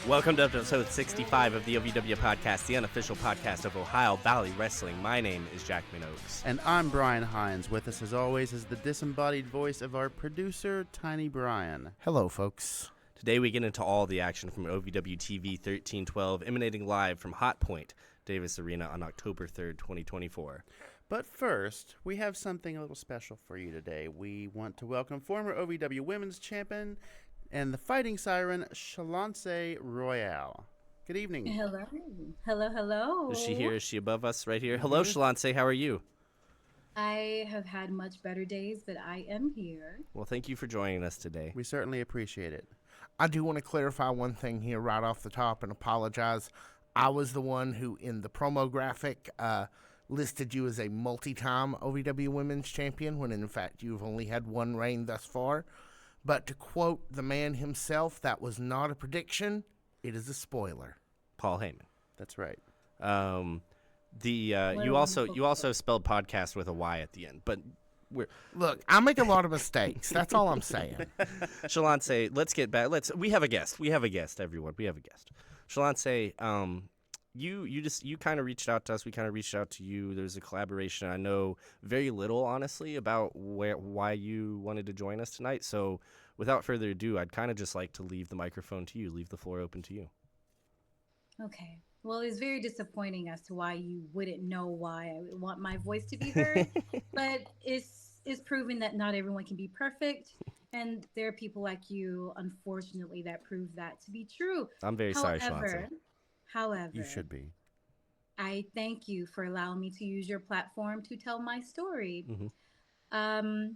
Welcome to episode 65 of the OVW podcast, the unofficial podcast of Ohio Valley Wrestling. My name is Jack Oaks. And I'm Brian Hines. With us, as always, is the disembodied voice of our producer, Tiny Brian. Hello, folks. Today we get into all the action from OVWTV 1312, emanating live from Hot Point, Davis Arena on October 3rd, 2024. But first, we have something a little special for you today. We want to welcome former OVW Women's Champion and the Fighting Siren, Shaloncé Royal. Good evening. Hello. Hello, hello. Is she here? Is she above us right here? Hello, Shaloncé. How are you? I have had much better days, but I am here. Well, thank you for joining us today. We certainly appreciate it. I do want to clarify one thing here right off the top and apologize. I was the one who, in the promo graphic, listed you as a multi-time OVW Women's Champion, when in fact you've only had one reign thus far. But to quote the man himself, that was not a prediction. It is a spoiler. Paul Heyman. That's right. You also spelled podcast with a Y at the end, but Look, I make a lot of mistakes. That's all I'm saying. Shaloncé, let's get back. We have a guest. Everyone. We have a guest. Shaloncé, you kind of reached out to us. We kind of reached out to you. There's a collaboration. I know very little, honestly, about why you wanted to join us tonight. So without further ado, I'd kind of just like to leave the microphone to you, leave the floor open to you. Okay. Well, it's very disappointing as to why you wouldn't know why I would want my voice to be heard, but it's proven that not everyone can be perfect, and there are people like you, unfortunately, that prove that to be true. I'm very sorry, Shaloncé. However, You should be. I thank you for allowing me to use your platform to tell my story. Mm-hmm.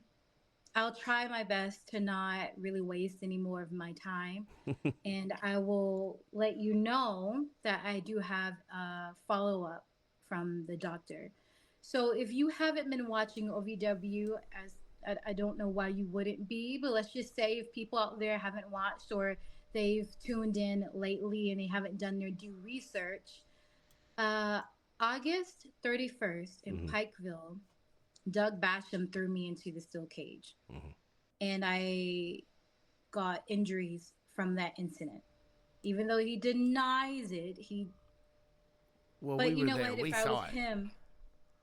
I'll try my best to not really waste any more of my time. And I will let you know that I do have a follow-up from the doctor. So if you haven't been watching OVW, I don't know why you wouldn't be, but let's just say if people out there haven't watched or they've tuned in lately and they haven't done their due research, August 31st in Pikeville, Doug Basham threw me into the steel cage, and I got injuries from that incident. Even though he denies it, But you know what? If I was him,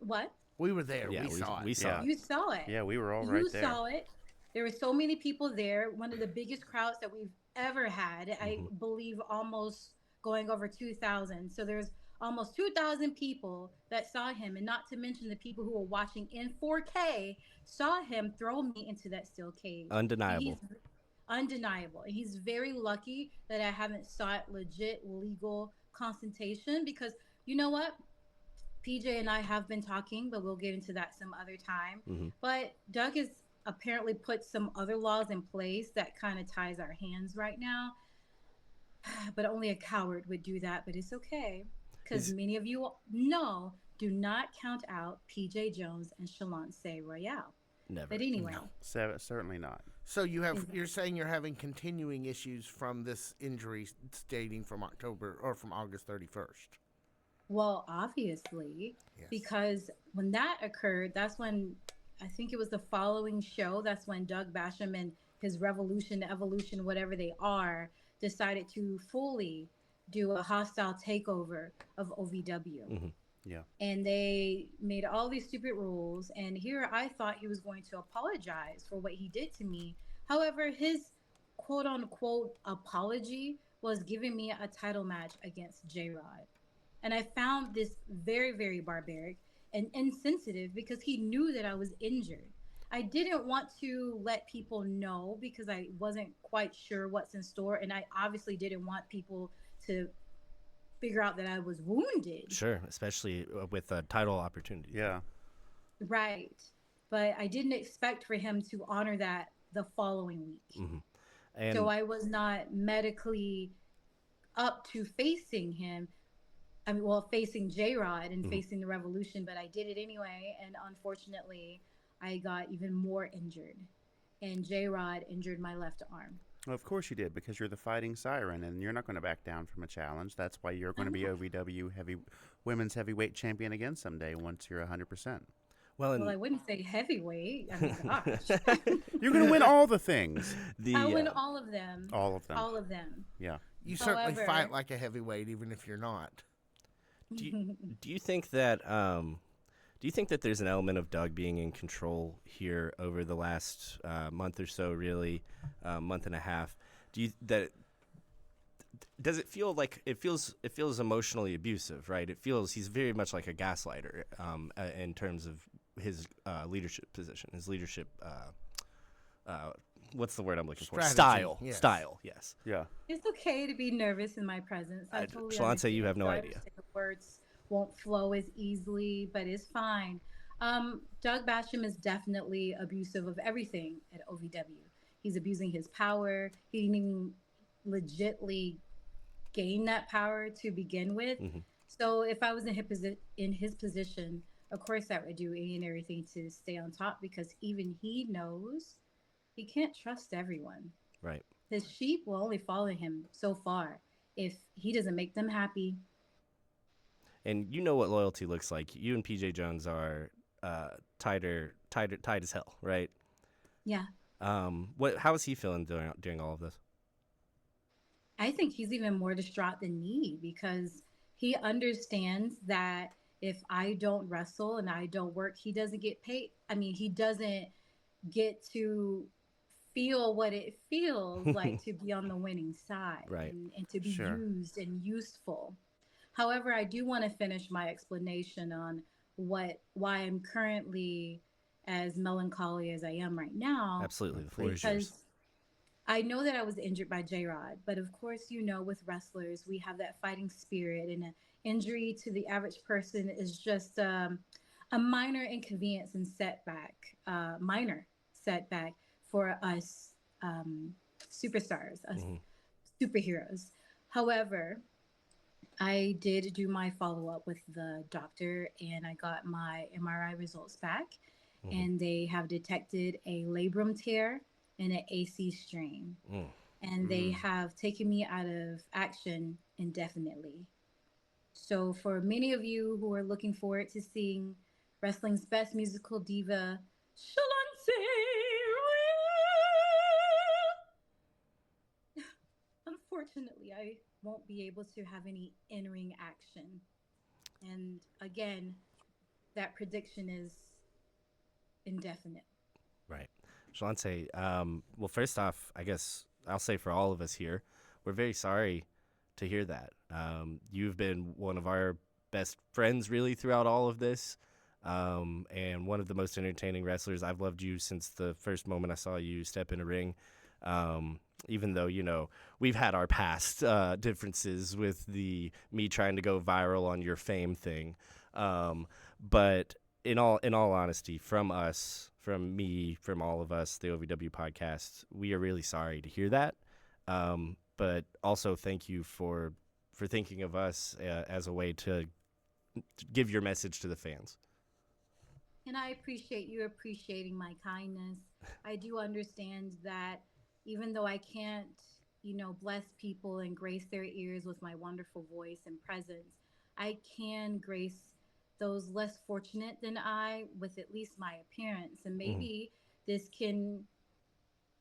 what? We were there. Yeah, we saw it. We saw it. You saw it. Yeah, we were all right there. You saw it. There were so many people there. One of the biggest crowds that we've ever had. I believe almost going over 2,000. So there's almost 2,000 people that saw him, and not to mention the people who were watching in 4K saw him throw me into that steel cage. Undeniable. Undeniable. And he's very lucky that I haven't sought legit legal consultation, because you know what? PJ and I have been talking, but we'll get into that some other time. But Doug has apparently put some other laws in place that kind of ties our hands right now. But only a coward would do that, but it's okay. Because many of you know, do not count out PJ Jones and Shaloncé Royal. Never. But anyway. No, certainly not. So you're saying you're having continuing issues from this injury dating from August 31st. Well, obviously, Yes. because when that occurred, that's when, I think it was the following show, that's when Doug Basham and his Revolution, Evolution, whatever they are, decided to fully do a hostile takeover of OVW. Yeah. And they made all these stupid rules. And here I thought he was going to apologize for what he did to me. However, his quote unquote apology was giving me a title match against J-Rod. And I found this very, very barbaric and insensitive, because he knew that I was injured. I didn't want to let people know because I wasn't quite sure what's in store. And I obviously didn't want people to figure out that I was wounded. Sure, especially with a title opportunity. Yeah. Right. But I didn't expect for him to honor that the following week. And so I was not medically up to facing him. I mean, well, facing J-Rod and facing the Revolution, but I did it anyway. And unfortunately, I got even more injured. And J-Rod injured my left arm. Well, of course you did, because you're the Fighting Siren, and you're not going to back down from a challenge. That's why you're going to be OVW Women's Heavyweight Champion again someday once you're 100%. Well, Well, and I wouldn't say heavyweight. I mean, gosh. You're going to win all the things. I the win all of them. All of them. All of them. Yeah. You certainly However- fight like a heavyweight, even if you're not. do you think that there's an element of Doug being in control here over the last month or so, really, month and a half? Does it feel like it feels emotionally abusive, right? It feels he's very much like a gaslighter in terms of his leadership position, his leadership. What's the word I'm looking for? Strategy, yes. Style. Yes. Yeah. It's okay to be nervous in my presence. I totally Shaloncé, you understand. have no So I idea. understand the words won't flow as easily, but it's fine. Doug Basham is definitely abusive of everything at OVW. He's abusing his power. He didn't even legitly gain that power to begin with. Mhm. So if I was in his position, of course I would do any and everything to stay on top, because even he knows he can't trust everyone. Right. His sheep will only follow him so far. If he doesn't make them happy, And you know what loyalty looks like. You and PJ Jones are tight as hell, right? yeah, How is he feeling during all of this? I think he's even more distraught than me, because he understands that if I don't wrestle and I don't work, he doesn't get paid. I mean, he doesn't get to feel what it feels like to be on the winning side, Right. and to be Sure. used and useful. However, I do want to finish my explanation on why I'm currently as melancholy as I am right now. Absolutely, the floor is yours. Because I know that I was injured by J-Rod, but of course, with wrestlers, we have that fighting spirit, and an injury to the average person is just a minor inconvenience and minor setback for us superstars, us superheroes. However, I did do my follow-up with the doctor, and I got my MRI results back, and they have detected a labrum tear and an AC strain. And they have taken me out of action indefinitely. So for many of you who are looking forward to seeing wrestling's best musical diva, Shaloncé Royal, unfortunately, I won't be able to have any in-ring action. And again, that prediction is indefinite. Right. Shaloncé, well, first off, I guess I'll say for all of us here, we're very sorry to hear that. You've been one of our best friends really throughout all of this, and one of the most entertaining wrestlers. I've loved you since the first moment I saw you step in a ring. Even though, we've had our past differences with me trying to go viral on your fame thing. But in all honesty, from us, from me, from all of us, the OVW podcast, we are really sorry to hear that. But also thank you for thinking of us as a way to give your message to the fans. And I appreciate you appreciating my kindness. I do understand that even though I can't, bless people and grace their ears with my wonderful voice and presence, I can grace those less fortunate than I with at least my appearance. And maybe this can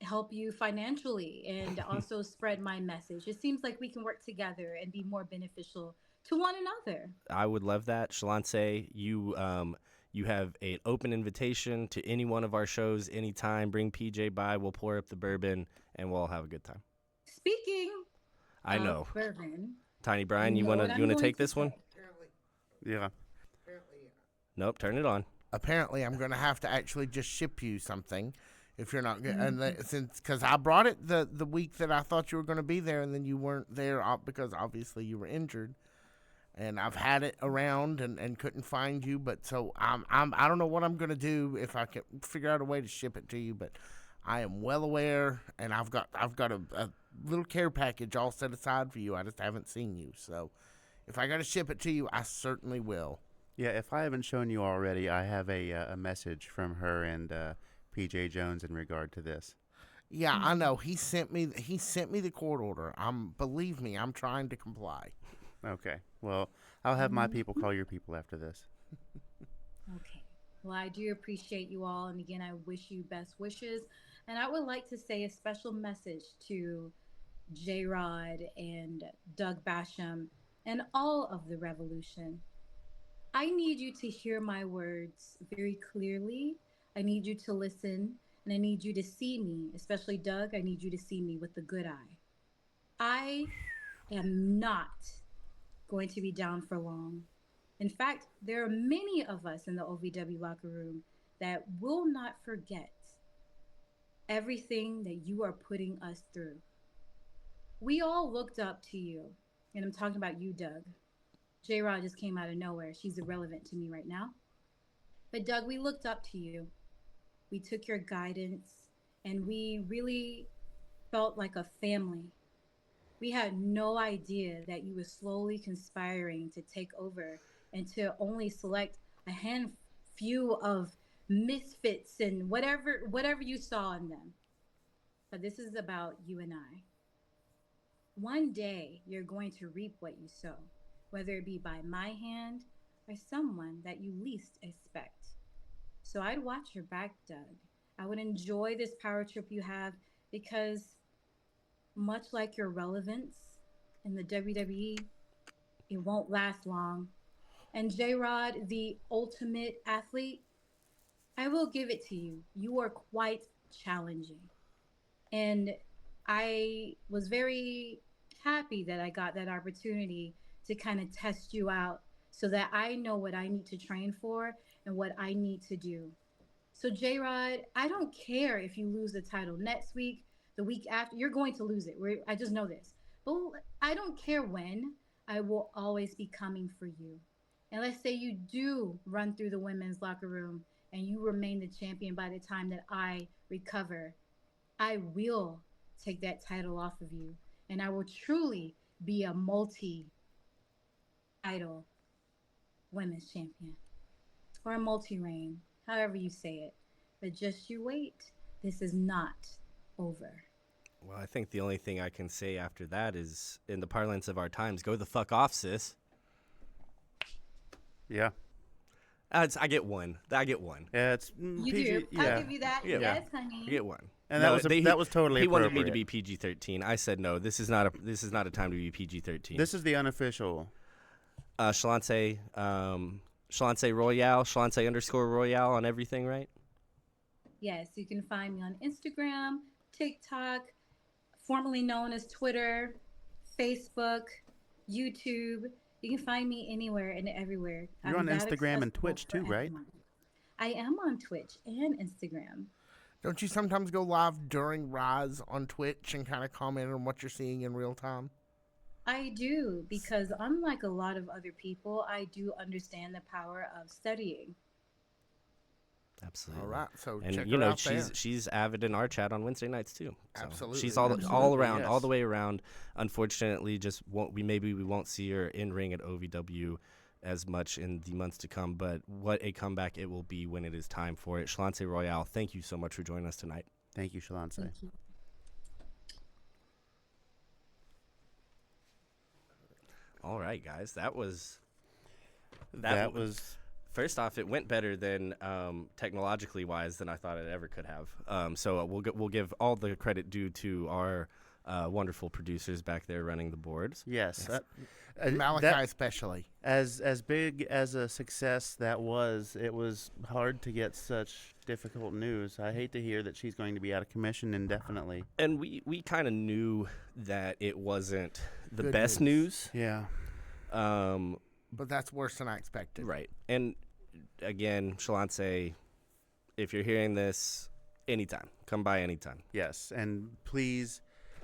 help you financially and also spread my message. It seems like we can work together and be more beneficial to one another. I would love that. Shaloncé, you have an open invitation to any one of our shows anytime. Bring PJ by. We'll pour up the bourbon, and we'll all have a good time. Speaking I of know. bourbon, Tiny Brian, you know want what I'm to going take to this one? say. Yeah. Nope, turn it on. Apparently, I'm going to have to actually just ship you something if you're not good. Because I brought it the week that I thought you were going to be there, and then you weren't there because obviously you were injured. And I've had it around and couldn't find you, but so I don't know what I'm gonna do if I can figure out a way to ship it to you. But I am well aware, and I've got a little care package all set aside for you. I just haven't seen you, so if I got to ship it to you, I certainly will. Yeah, if I haven't shown you already, I have a message from her and PJ Jones in regard to this. Yeah, I know. He sent me the court order. Believe me, I'm trying to comply. Okay. Well, I'll have my people call your people after this. Okay. Well, I do appreciate you all. And again, I wish you best wishes. And I would like to say a special message to J Rod and Doug Basham and all of the revolution. I need you to hear my words very clearly. I need you to listen and I need you to see me, especially Doug. I need you to see me with the good eye. I am not going to be down for long. In fact, there are many of us in the OVW locker room that will not forget everything that you are putting us through. We all looked up to you, and I'm talking about you, Doug. J Rod just came out of nowhere. She's irrelevant to me right now. But Doug, we looked up to you. We took your guidance, and we really felt like a family. We had no idea that you were slowly conspiring to take over and to only select a hand few of misfits and whatever you saw in them. But this is about you and I. One day you're going to reap what you sow, whether it be by my hand or someone that you least expect. So I'd watch your back, Doug. I would enjoy this power trip you have because much like your relevance in the WWE, it won't last long. And J Rod, the ultimate athlete, I will give it to you. You are quite challenging. And I was very happy that I got that opportunity to kind of test you out so that I know what I need to train for and what I need to do. So, J Rod, I don't care if you lose the title next week, the week after. You're going to lose it. I just know this. But I don't care when. I will always be coming for you. And let's say you do run through the women's locker room and you remain the champion by the time that I recover. I will take that title off of you. And I will truly be a multi title women's champion or a multi reign, however you say it. But just you wait. This is not over. Well, I think the only thing I can say after that is, in the parlance of our times, go the fuck off, sis. Yeah. I get one. I get one. Yeah, it's You PG, do. yeah. I'll give you that. Yeah. Yes, honey. I get one. And No, that was totally He appropriate. wanted me to be PG-13. I said no. This is not a time to be PG-13. This is the unofficial. Shaloncé Royal, Shaloncé _Royal on everything, right? Yes, you can find me on Instagram, TikTok, formerly known as Twitter, Facebook, YouTube. You can find me anywhere and everywhere. You're on that Instagram and accessible Twitch too, for right? everyone. I am on Twitch and Instagram. Don't you sometimes go live during Rise on Twitch and kind of comment on what you're seeing in real time? I do, because unlike a lot of other people, I do understand the power of studying. Absolutely. All right, so And check you her know out there. she's avid in our chat on Wednesday nights too. So Absolutely, she's all absolutely, around, yes. all the way around. Unfortunately, we won't see her in ring at OVW as much in the months to come. But what a comeback it will be when it is time for it. Shaloncé Royal, thank you so much for joining us tonight. Thank you, Shaloncé. Thank you. All right, guys, that was. First off, it went better than technologically wise than I thought it ever could have. So we'll give all the credit due to our wonderful producers back there running the boards. Yes. Malachi especially. As big as a success that was, it was hard to get such difficult news. I hate to hear that she's going to be out of commission indefinitely. And we kind of knew that it wasn't the Good best news. news. Yeah. But that's worse than I expected. Right. And again, Shaloncé, if you're hearing this, anytime. Come by anytime. Yes, and please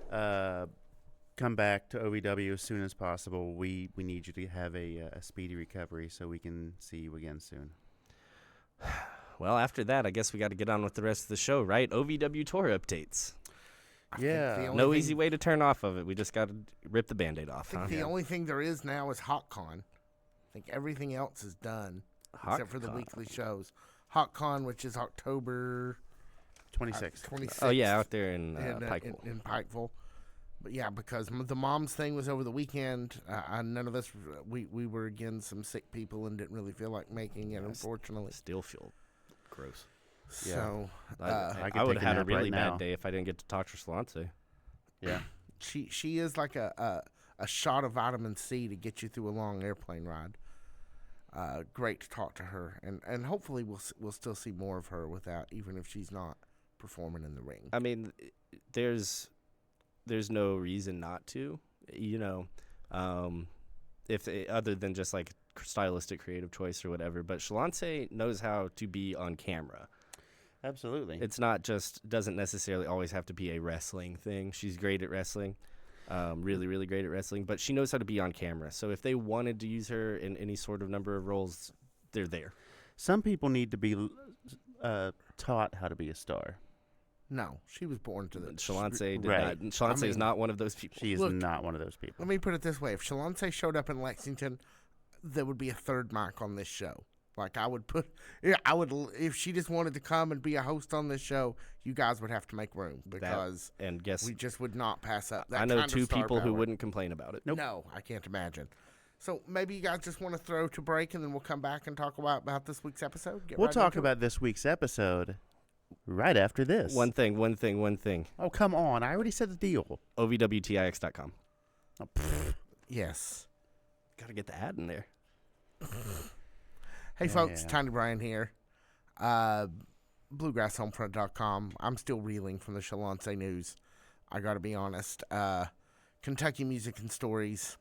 come back to OVW as soon as possible. We need you to have a speedy recovery so we can see you again soon. Well, after that, I guess we got to get on with the rest of the show, right? OVW tour updates. I think Yeah. the only No thing- easy way to turn off of it. We just got to rip the Band-Aid I off, think huh? the only thing there is now is HawkCon. I think everything else is done except for the HawkCon. weekly shows. HawkCon, which is October 26th. 26th. Oh, yeah, out there in in Pikeville. in Pikeville. But yeah, because the mom's thing was over the weekend. None of us, we were again some sick people and didn't really feel like making it, unfortunately. Still feel Gross. So I could would take a have had a nap really right bad now. day if I didn't get to talk to Shaloncé. Yeah. she is like a shot of vitamin C to get you through a long airplane ride. Great to talk to her, and hopefully we'll still see more of her without, even if she's not performing in the ring. I mean, there's no reason not to, if other than just like stylistic creative choice or whatever. But Shaloncé knows how to be on camera. Absolutely. It's not doesn't necessarily always have to be a wrestling thing. She's great at wrestling, really, really great at wrestling. But she knows how to be on camera. So if they wanted to use her in any sort of number of roles, they're there. Some people need to be taught how to be a star. No, she was born to the. Shaloncé did Right. not. Shaloncé is not one of those people. She is Look, not one of those people. Let me put it this way: if Shaloncé showed up in Lexington, there would be a third mic on this show. Like I would if she just wanted to come and be a host on this show, you guys would have to make room because And guess we just would not pass up that I know kind of two star people who power. wouldn't complain about it. No, I can't imagine. So maybe you guys just want to throw to break, and then we'll come back and talk about this week's episode. Get We'll right talk into it. about this week's episode right after this. One thing. Oh, come on. I already said the deal. OVWTIX.com. Oh, pfft. Yes. Got to get the ad in there. Hey, folks, Yeah. Tiny Brian here. BluegrassHomefront.com. I'm still reeling from the Shaloncé news. I got to be honest. Kentucky music and stories.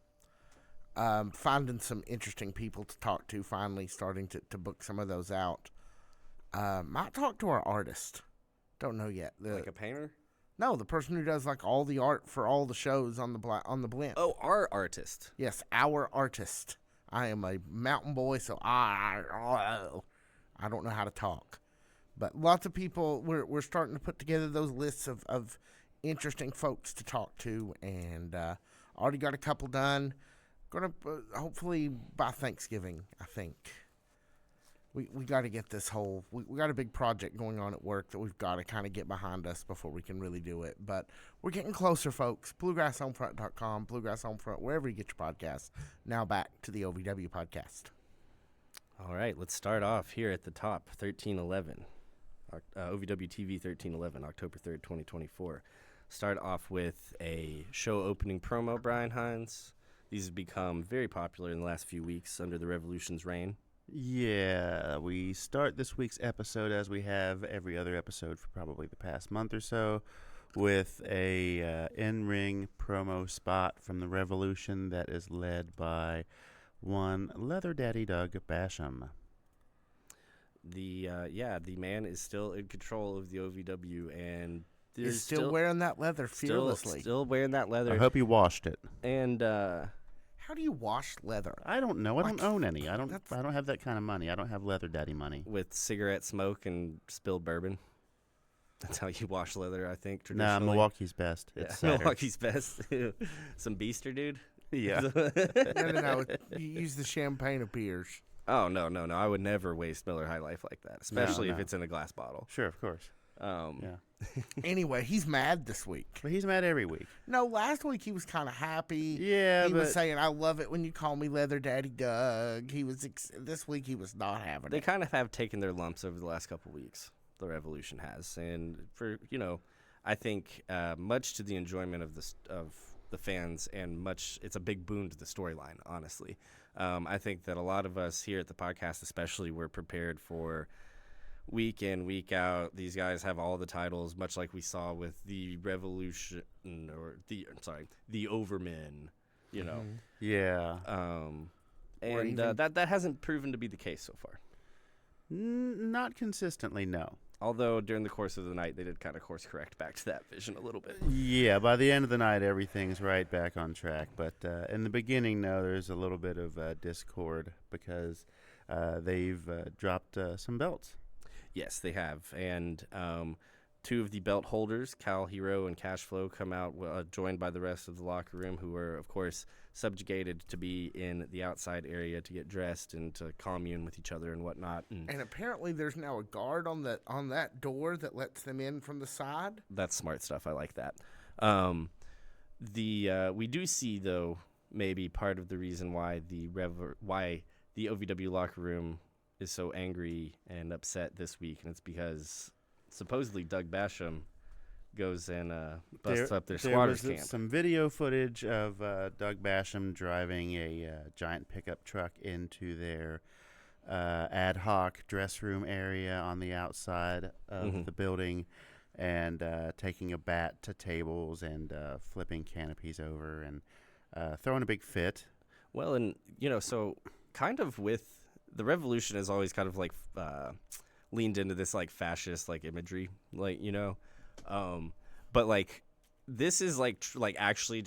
Finding some interesting people to talk to, finally starting to book some of those out. Might talk to our artist. Don't know yet. Like a painter? No, the person who does like all the art for all the shows on the blimp. Oh, our artist. Yes, our artist. I am a mountain boy, so I don't know how to talk. But lots of people, we're starting to put together those lists of interesting folks to talk to, and already got a couple done. Gonna hopefully by Thanksgiving, I think. We got to get this whole. We got a big project going on at work that we've got to kind of get behind us before we can really do it. But we're getting closer, folks. BluegrassHomefront.com, Bluegrass Homefront, wherever you get your podcasts. Now back to the OVW podcast. All right, let's start off here at the top. 1311. OVWTV 1311, October 3rd, 2024. Start off with a show opening promo, Brian Hines. These have become very popular in the last few weeks under the Revolution's reign. Yeah, we start this week's episode as we have every other episode for probably the past month or so with a in-ring promo spot from the Revolution that is led by one Leather Daddy Doug Basham. The man is still in control of the OVW, and there's He's still wearing that leather fearlessly. Still wearing that leather. I hope you washed it. And How do you wash leather? I don't know. I don't Like, own any. I don't have that kind of money. I don't have Leather Daddy money. with cigarette smoke and spilled bourbon. That's how you wash leather, I think, Nah, traditionally. Milwaukee's best. Yeah, It's cider. Milwaukee's best. Some Beaster, dude. Yeah. No. You use the champagne of beers. Oh, no. I would never waste Miller High Life like that, especially if no. it's in a glass bottle. Sure, of course. Yeah. Anyway, he's mad this week. But he's mad every week. No, last week he was kind of happy. Yeah, he was but saying, "I love it when you call me Leather Daddy Doug." He was this week he was not having They it. kind of have taken their lumps over the last couple weeks. The Revolution has, and for I think much to the enjoyment of the fans, and it's a big boon to the storyline. Honestly, I think that a lot of us here at the podcast, especially, were prepared for week in, week out. These guys have all the titles, much like we saw with the Revolution the Overmen. yeah. Or And even- that hasn't proven to be the case so far. Not consistently, no. Although during the course of the night, they did kind of course correct back to that vision a little bit. Yeah, by the end of the night, everything's right back on track. But in the beginning, no, there's a little bit of discord because they've dropped some belts. Yes, they have. And two of the belt holders, Cal Hero and Cashflow, come out joined by the rest of the locker room, who were, of course, subjugated to be in the outside area to get dressed and to commune with each other and whatnot. And apparently, there's now a guard on that door that lets them in from the side. That's smart stuff. I like that. We do see, though, maybe part of the reason why the OVW locker room is so angry and upset this week, and it's because supposedly Doug Basham goes and busts up their squatters there was camp. some video footage of Doug Basham driving a giant pickup truck into their ad hoc dress room area on the outside of the building, and taking a bat to tables and flipping canopies over and throwing a big fit. Well, and so kind of with the revolution has always kind of like leaned into this like fascist like imagery, like but like this is like actually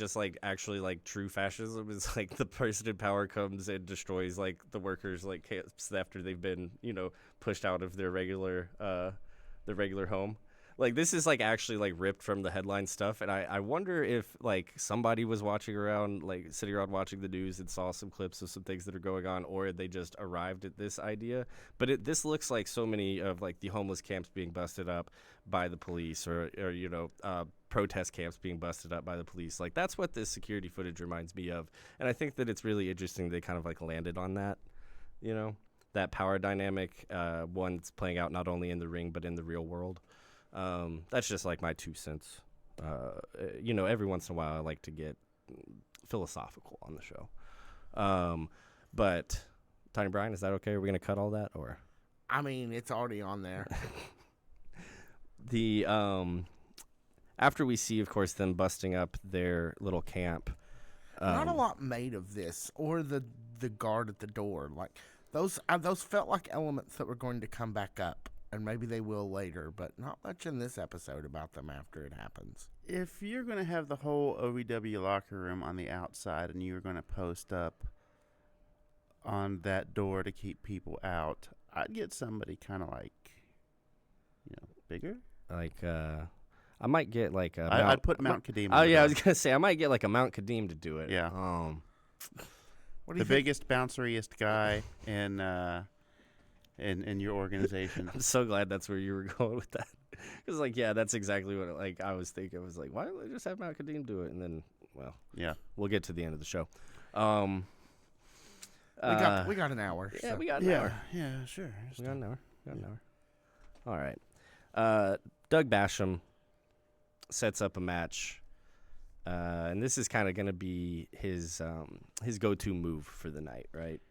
true fascism. Is like the person in power comes and destroys like the workers like camps after they've been pushed out of their regular home. Like this is like actually like ripped from the headline stuff, and I wonder if like somebody was watching around, like sitting around watching the news and saw some clips of some things that are going on, or they just arrived at this idea. But this looks like so many of like the homeless camps being busted up by the police, or protest camps being busted up by the police. Like that's what this security footage reminds me of, and I think that it's really interesting they kind of like landed on that, that power dynamic, one's playing out not only in the ring but in the real world. That's just like my 2 cents. Every once in a while I like to get philosophical on the show. But Tiny Brian, is that okay? Are we going to cut all that, or? I mean, it's already on there. The after we see, of course, them busting up their little camp. Not a lot made of this, or the guard at the door. Like those felt like elements that were going to come back up. And maybe they will later, but not much in this episode about them after it happens. If you're going to have the whole OVW locker room on the outside and you're going to post up on that door to keep people out, I'd get somebody kind of like, bigger. Like, I might get like a I'd put Mount Kadeem. Oh, yeah, I was going to say, I might get like a Mount Kadeem to do it. Yeah. What do the you think? biggest, bounceriest guy in your organization. I'm so glad that's where you were going with that. Because, like, yeah, that's exactly what I was thinking. I was like, why don't they just have Mount Kadeem do it? And then, well, yeah, we'll get to the end of the show. We got an hour. Yeah, so. we got an hour. Yeah, sure. We got an hour. All right. Doug Basham sets up a match. And this is kind of going to be his go-to move for the night, right?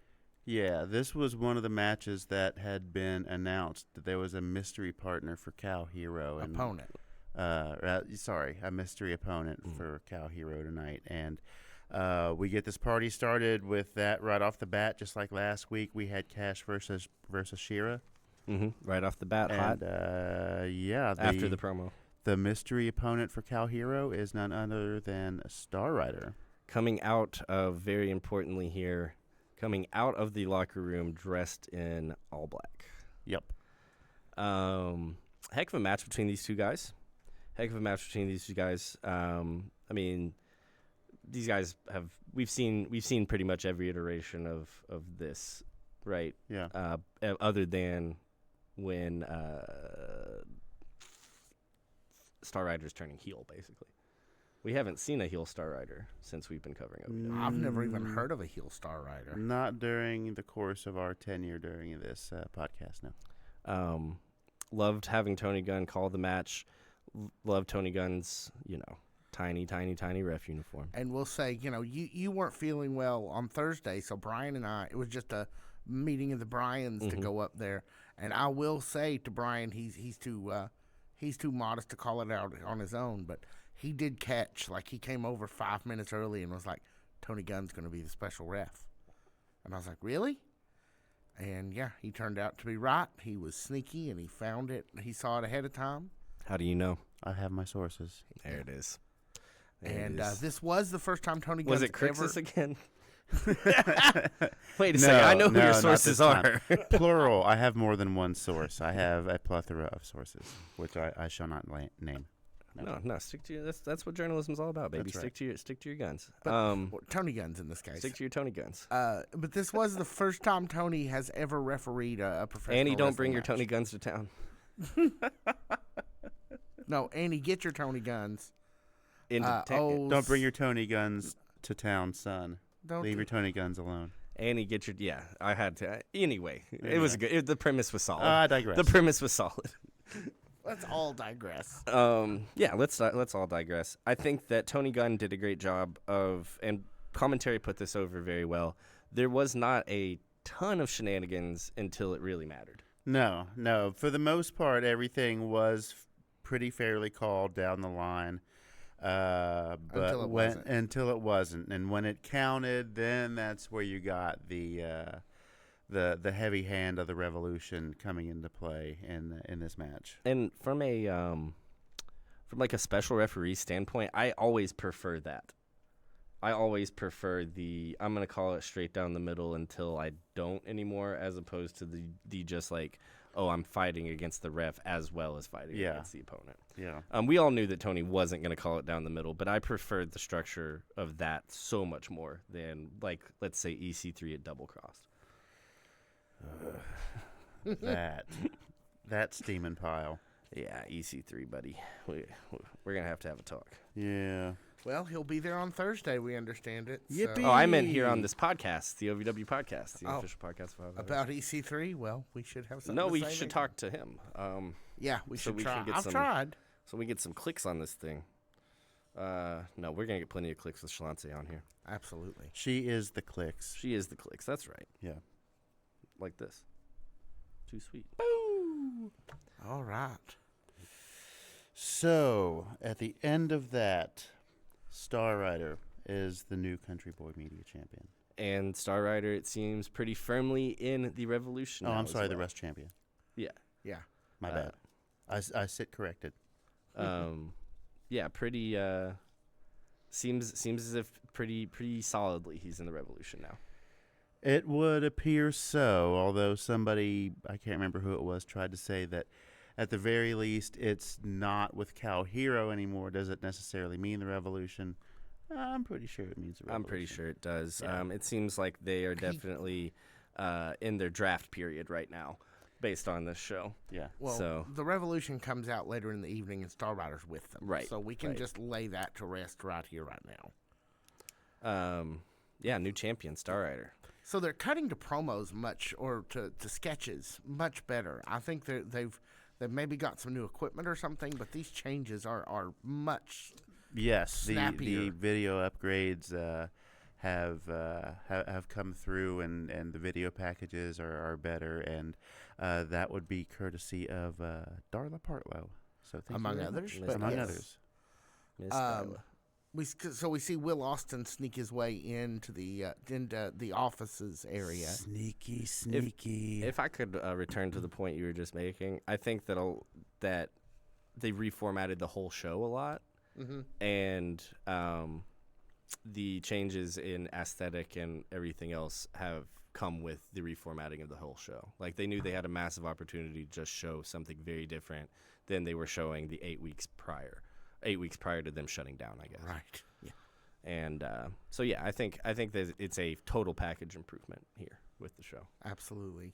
Yeah, this was one of the matches that had been announced. That there was a mystery partner for Cal Hero. Opponent. A mystery opponent for Cal Hero tonight. And we get this party started with that right off the bat, just like last week. We had Cash versus Shira. Right off the bat, and, hot. Yeah. After the promo. The mystery opponent for Cal Hero is none other than Star Rider. Coming out of, very importantly here, coming out of the locker room dressed in all black. Yep. Heck of a match between these two guys. I mean, these guys we've seen pretty much every iteration of this, right? Yeah. Other than when Star Rider's turning heel, basically. We haven't seen a heel Star Rider since we've been covering OVW. I've never even heard of a heel Star Rider. Not during the course of our tenure during this podcast, no. Loved having Tony Gunn call the match. Loved Tony Gunn's, tiny ref uniform. And we'll say, you weren't feeling well on Thursday, so Brian and I, it was just a meeting of the Bryans to go up there. And I will say to Brian, he's too modest to call it out on his own, but he did catch, like he came over 5 minutes early and was like, Tony Gunn's going to be the special ref. And I was like, really? And yeah, he turned out to be right. He was sneaky and he found it. He saw it ahead of time. How do you know? I have my sources. There it is. This was the first time Tony Gunn's was it Crixus again? Wait a No, second. I know who no, your not sources this time. are. Plural. I have more than one source. I have a plethora of sources, which I shall not name. No. Stick to your. That's what journalism's all about, baby. That's right. Stick to your guns. Well, Tony Gunn's in this case. Stick to your Tony Guns. But this was the first time Tony has ever refereed a professional Annie, don't wrestling bring your match. Tony Guns to town. No, Annie, get your Tony Guns. Don't bring your Tony Guns to town, son. Don't Leave your Tony Guns alone. Annie, get your I had to anyway. It was good. The premise was solid. I digress. The premise was solid. Let's all digress. Let's all digress. I think that Tony Gunn did a great job and commentary put this over very well. There was not a ton of shenanigans until it really mattered. No. For the most part, everything was pretty fairly called down the line. But until it wasn't, and when it counted, then that's where you got the heavy hand of the Revolution coming into play in this match. And from like a special referee standpoint, I always prefer that. I always prefer I'm going to call it straight down the middle until I don't anymore, as opposed to the just like, oh, I'm fighting against the ref as well as fighting against the opponent. Yeah. We all knew that Tony wasn't going to call it down the middle, but I preferred the structure of that so much more than, like, let's say EC3 at double crossed. That steaming pile. Yeah, EC3, buddy. We're going to have a talk. Yeah. Well, he'll be there on Thursday, we understand it. Yippee. Oh, I meant here on this podcast, the OVW podcast, the official podcast of OVW. About EC3? Well, we should have something No, to we say should next talk to him. Yeah, we so should we try. can get I've some- tried. So we get some clicks on this thing. No, we're going to get plenty of clicks with Shaloncé on here. Absolutely. She is the clicks. She is the clicks. That's right. Yeah. Like this. Too sweet. All right. So, at the end of that, Star Rider is the new Country Boy Media Champion. And Star Rider, it seems, pretty firmly in the Revolution. Oh, now I'm as sorry, the well. Rust Champion. Yeah. Yeah. My bad. I sit corrected. Yeah, pretty. Seems as if pretty solidly he's in the Revolution now. It would appear so, although somebody, I can't remember who it was, tried to say that at the very least it's not with Cal Hero anymore. Does it necessarily mean the Revolution? I'm pretty sure it means the Revolution. I'm pretty sure it does. Yeah. It seems like they are definitely in their draft period right now, based on this show. Yeah. Well, So- the Revolution comes out later in the evening, and Star Rider's with them. Right, So we can right. just lay that to rest right here, right now. Yeah, new champion, Star Rider. So they're cutting to promos to sketches much better. I think they've maybe got some new equipment or something, but these changes are much. Yes, the Snappier. video upgrades have come through, and the video packages are better, and that would be courtesy of Darla Partlow. So thank you Among very others, much. but among yes. others. Miss Darla. We see Will Austin sneak his way into the offices area. Sneaky. If I could return to the point you were just making, I think that they reformatted the whole show a lot, and the changes in aesthetic and everything else have come with the reformatting of the whole show. Like, they knew they had a massive opportunity to just show something very different than they were showing the 8 weeks prior. 8 weeks prior to them shutting down, I guess. Right. Yeah. And so yeah, I think that it's a total package improvement here with the show. Absolutely.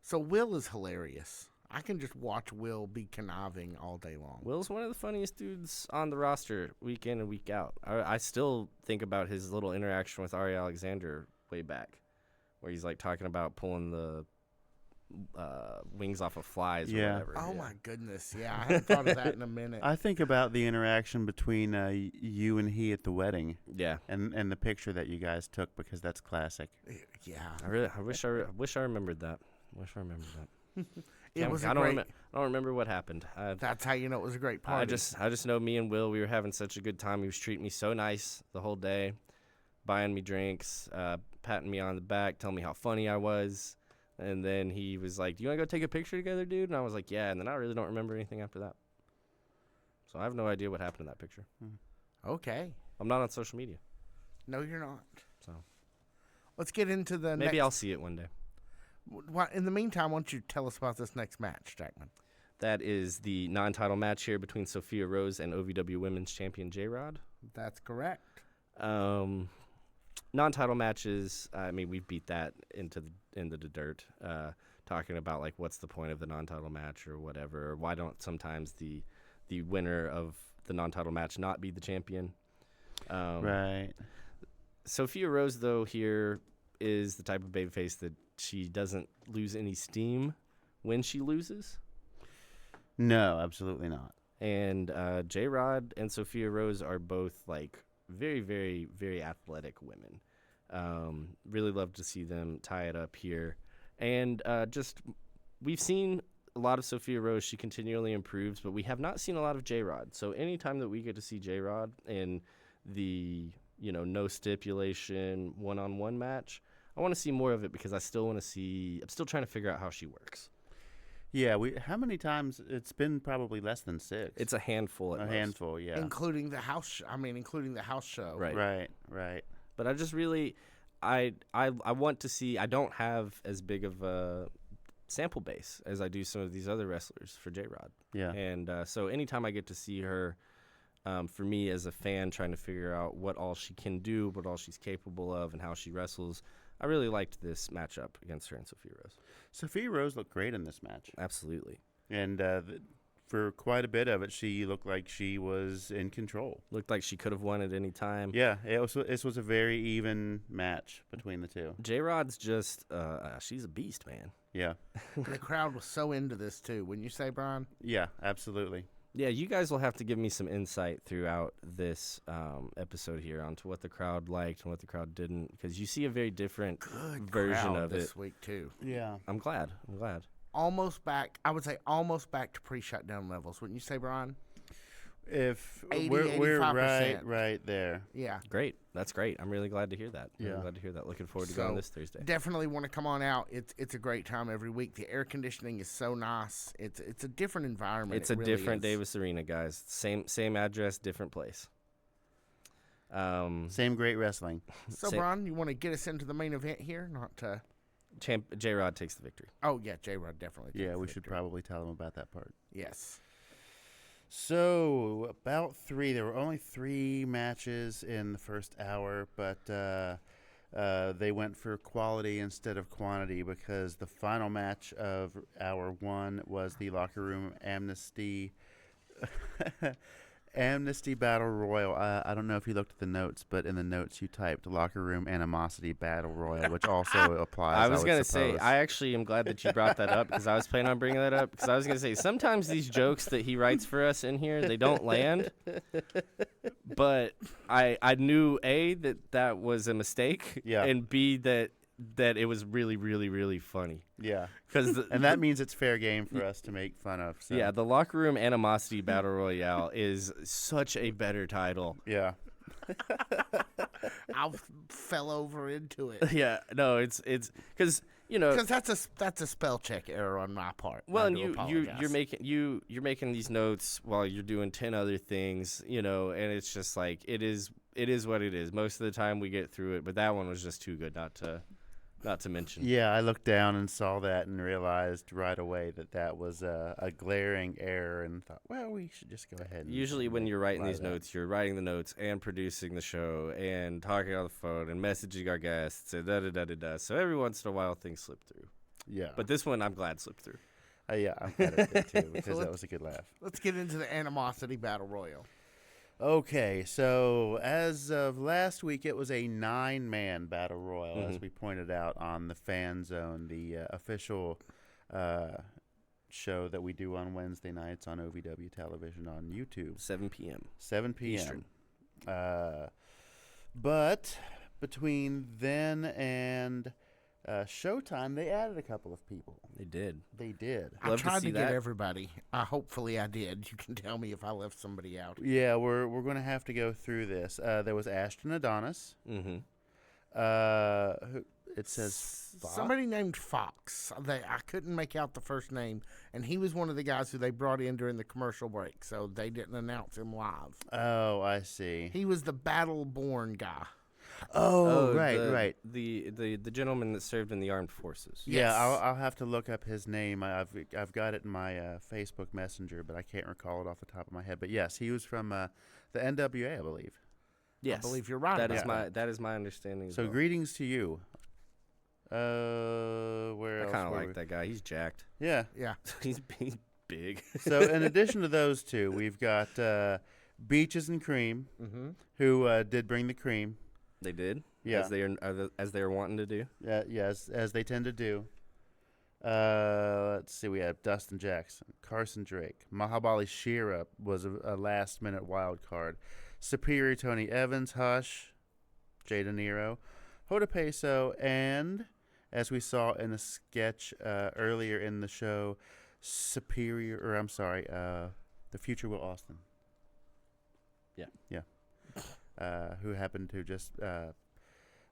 So Will is hilarious. I can just watch Will be conniving all day long. Will's one of the funniest dudes on the roster week in and week out. I still think about his little interaction with Ari Alexander way back, where he's like talking about pulling the wings off of flies or whatever. Oh my goodness. Yeah, I hadn't thought of that in a minute. I think about the interaction between you and he at the wedding, Yeah. and the picture that you guys took, because that's classic. Yeah. I wish I remembered that. It was I a don't great. remember what happened. That's how you know it was a great party. I just know me and Will, we were having such a good time. He was treating me so nice the whole day, buying me drinks, patting me on the back, telling me how funny I was. And then he was like, "Do you want to go take a picture together, dude?" And I was like, "Yeah." And then I really don't remember anything after that. So I have no idea what happened in that picture. Okay. I'm not on social media. No, you're not. So Let's get into the maybe next. I'll see it one day. In the meantime, why don't you tell us about this next match, Jackman? That is the non-title match here between Sophia Rose and OVW Women's Champion J-Rod. That's correct. Non-title matches, I mean, we beat that into the dirt, talking about, like, what's the point of the non-title match or whatever, or why don't sometimes the winner of the non-title match not be the champion. Right. Sophia Rose, though, here is the type of babyface that she doesn't lose any steam when she loses. No, absolutely not. And J-Rod and Sophia Rose are both like very, very, very athletic women. Really love to see them tie it up here. And we've seen a lot of Sophia Rose. She continually improves, but we have not seen a lot of J-Rod. So anytime that we get to see J-Rod in the, no stipulation one-on-one match, I want to see more of it because I'm still trying to figure out how she works. Yeah, how many times? It's been probably less than 6. It's a handful at most. Handful, yeah. Including the house. Including the house show. Right. Right. But I just really, I want to see. I don't have as big of a sample base as I do some of these other wrestlers for J-Rod. Yeah. And so anytime I get to see her, for me as a fan trying to figure out what all she can do, what all she's capable of, and how she wrestles, I really liked this matchup against her and Sophia Rose. Sophia Rose looked great in this match. Absolutely. And for quite a bit of it, she looked like she was in control. Looked like she could have won at any time. Yeah, this was a very even match between the two. J-Rod's just, she's a beast, man. Yeah. The crowd was so into this, too. Wouldn't you say, Brian? Yeah, absolutely. Yeah, you guys will have to give me some insight throughout this episode here onto what the crowd liked and what the crowd didn't, because you see a very different version of this it. week, too. Yeah. I'm glad. Almost back, I would say almost back to pre-shutdown levels. Wouldn't you say, Brian? If 80, we're 85%. right there. Yeah. Great. That's great. I'm really glad to hear that. Yeah. I'm glad to hear that. Looking forward to going this Thursday. Definitely want to come on out. It's a great time every week. The air conditioning is so nice. It's a different environment. It's a really different is. Davis Arena, guys. Same address, different place. Same great wrestling. So, Brian, you want to get us into the main event here? Not to... J-Rod takes the victory. Oh, yeah, J-Rod definitely. Yeah, takes we the should victory. probably tell them about that part. Yes. So, about 3. There were only 3 matches in the first hour, but they went for quality instead of quantity because the final match of hour 1 was the Locker Room Amnesty Battle Royal. I don't know if you looked at the notes, but in the notes you typed Locker Room Animosity Battle Royal, which also applies. I was going to say, I actually am glad that you brought that up because I was planning on bringing that up because I was going to say, sometimes these jokes that he writes for us in here, they don't land. But I knew, A, that was a mistake, Yeah. and B, that it was really, really, really funny. Yeah. And that means it's fair game for us to make fun of. So. Yeah, the Locker Room Animosity Battle Royale is such a better title. Yeah. I fell over into it. Yeah, no, it's because Because that's a spell check error on my part. well, I and do apologize. you're making these notes while you're doing 10 other things, and it's just like it is what it is. Most of the time we get through it, but that one was just too good not to mention. Yeah, I looked down and saw that and realized right away that was a glaring error and thought, well, we should just go ahead. And Usually when you're writing apply these that. notes, you're writing the notes and producing the show and talking on the phone and messaging our guests and da-da-da-da-da. So every once in a while things slip through. Yeah. But this one I'm glad slipped through. Yeah, I'm glad it did too because that was a good laugh. Let's get into the Animosity Battle Royal. Okay, so as of last week, it was a 9-man battle royal, as we pointed out on the Fan Zone, the official show that we do on Wednesday nights on OVW television on YouTube. 7 p.m. 7 p.m. Eastern. But between then and Showtime, they added a couple of people. They did. They did. I Love to tried see to get that. everybody. Hopefully I did. You can tell me if I left somebody out. Yeah, we're going to have to go through this. There was Ashton Adonis. Mm-hmm. It says Fox? Somebody named Fox. I couldn't make out the first name, and he was one of the guys who they brought in during the commercial break, so they didn't announce him live. Oh, I see. He was the Battle-Born guy. Oh, right. The gentleman that served in the armed forces. Yeah, Yes. I'll have to look up his name. I've got it in my Facebook Messenger, but I can't recall it off the top of my head. But yes, he was from the NWA, I believe. Yes, I believe you're right. That about is that is my understanding. As So well. greetings to you. Where I else? kind of were like we? that guy. He's jacked. Yeah. Yeah. he's big. So in addition to those two, we've got Beaches and Cream, Mm-hmm. who did bring the cream. They did. Yeah. as they are wanting to do. Yes, as they tend to do. Let's see. We have Dustin Jackson, Carson Drake, Mahabali Shira was a last-minute wild card. Superior Tony Evans, Hush, Jay De Niro, Hoda Peso, and as we saw in the sketch earlier in the show, the future Will Austin. Yeah. Who happened to just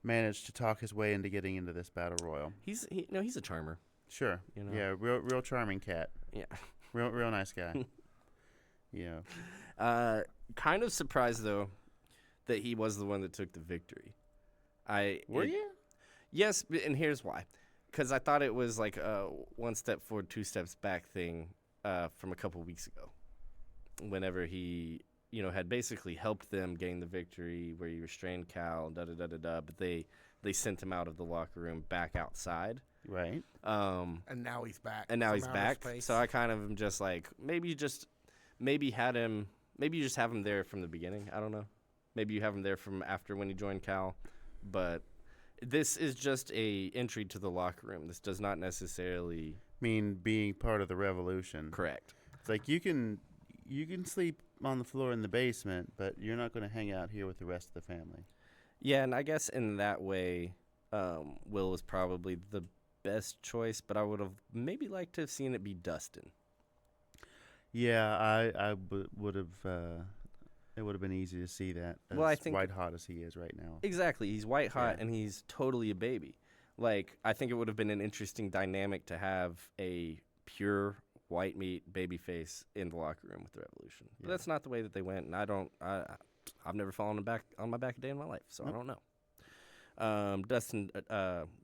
manage to talk his way into getting into this battle royal. He's a charmer. Sure. You know? Yeah, real charming cat. Yeah. Real nice guy. Yeah. Kind of surprised though that he was the one that took the victory. Were you? Yes, and here's why. Because I thought it was like a one step forward, two steps back thing from a couple weeks ago. Whenever he, had basically helped them gain the victory, where he restrained Cal, but they sent him out of the locker room back outside. Right. And now he's back. So I kind of am just like, maybe you just have him there from the beginning. I don't know. Maybe you have him there from after when he joined Cal. But this is just a entry to the locker room. This does not necessarily mean being part of the revolution. Correct. It's like you can sleep on the floor in the basement, but you're not going to hang out here with the rest of the family. Yeah, and I guess in that way, Will is probably the best choice, but I would have maybe liked to have seen it be Dustin. Yeah, I would have. It would have been easy to see that. As I think white hot as he is right now. Exactly, he's white hot and he's totally a baby. Like, I think it would have been an interesting dynamic to have a pure white meat baby face in the locker room with the Revolution. But that's not the way that they went, and I've never fallen on my back a day in my life, so I don't know.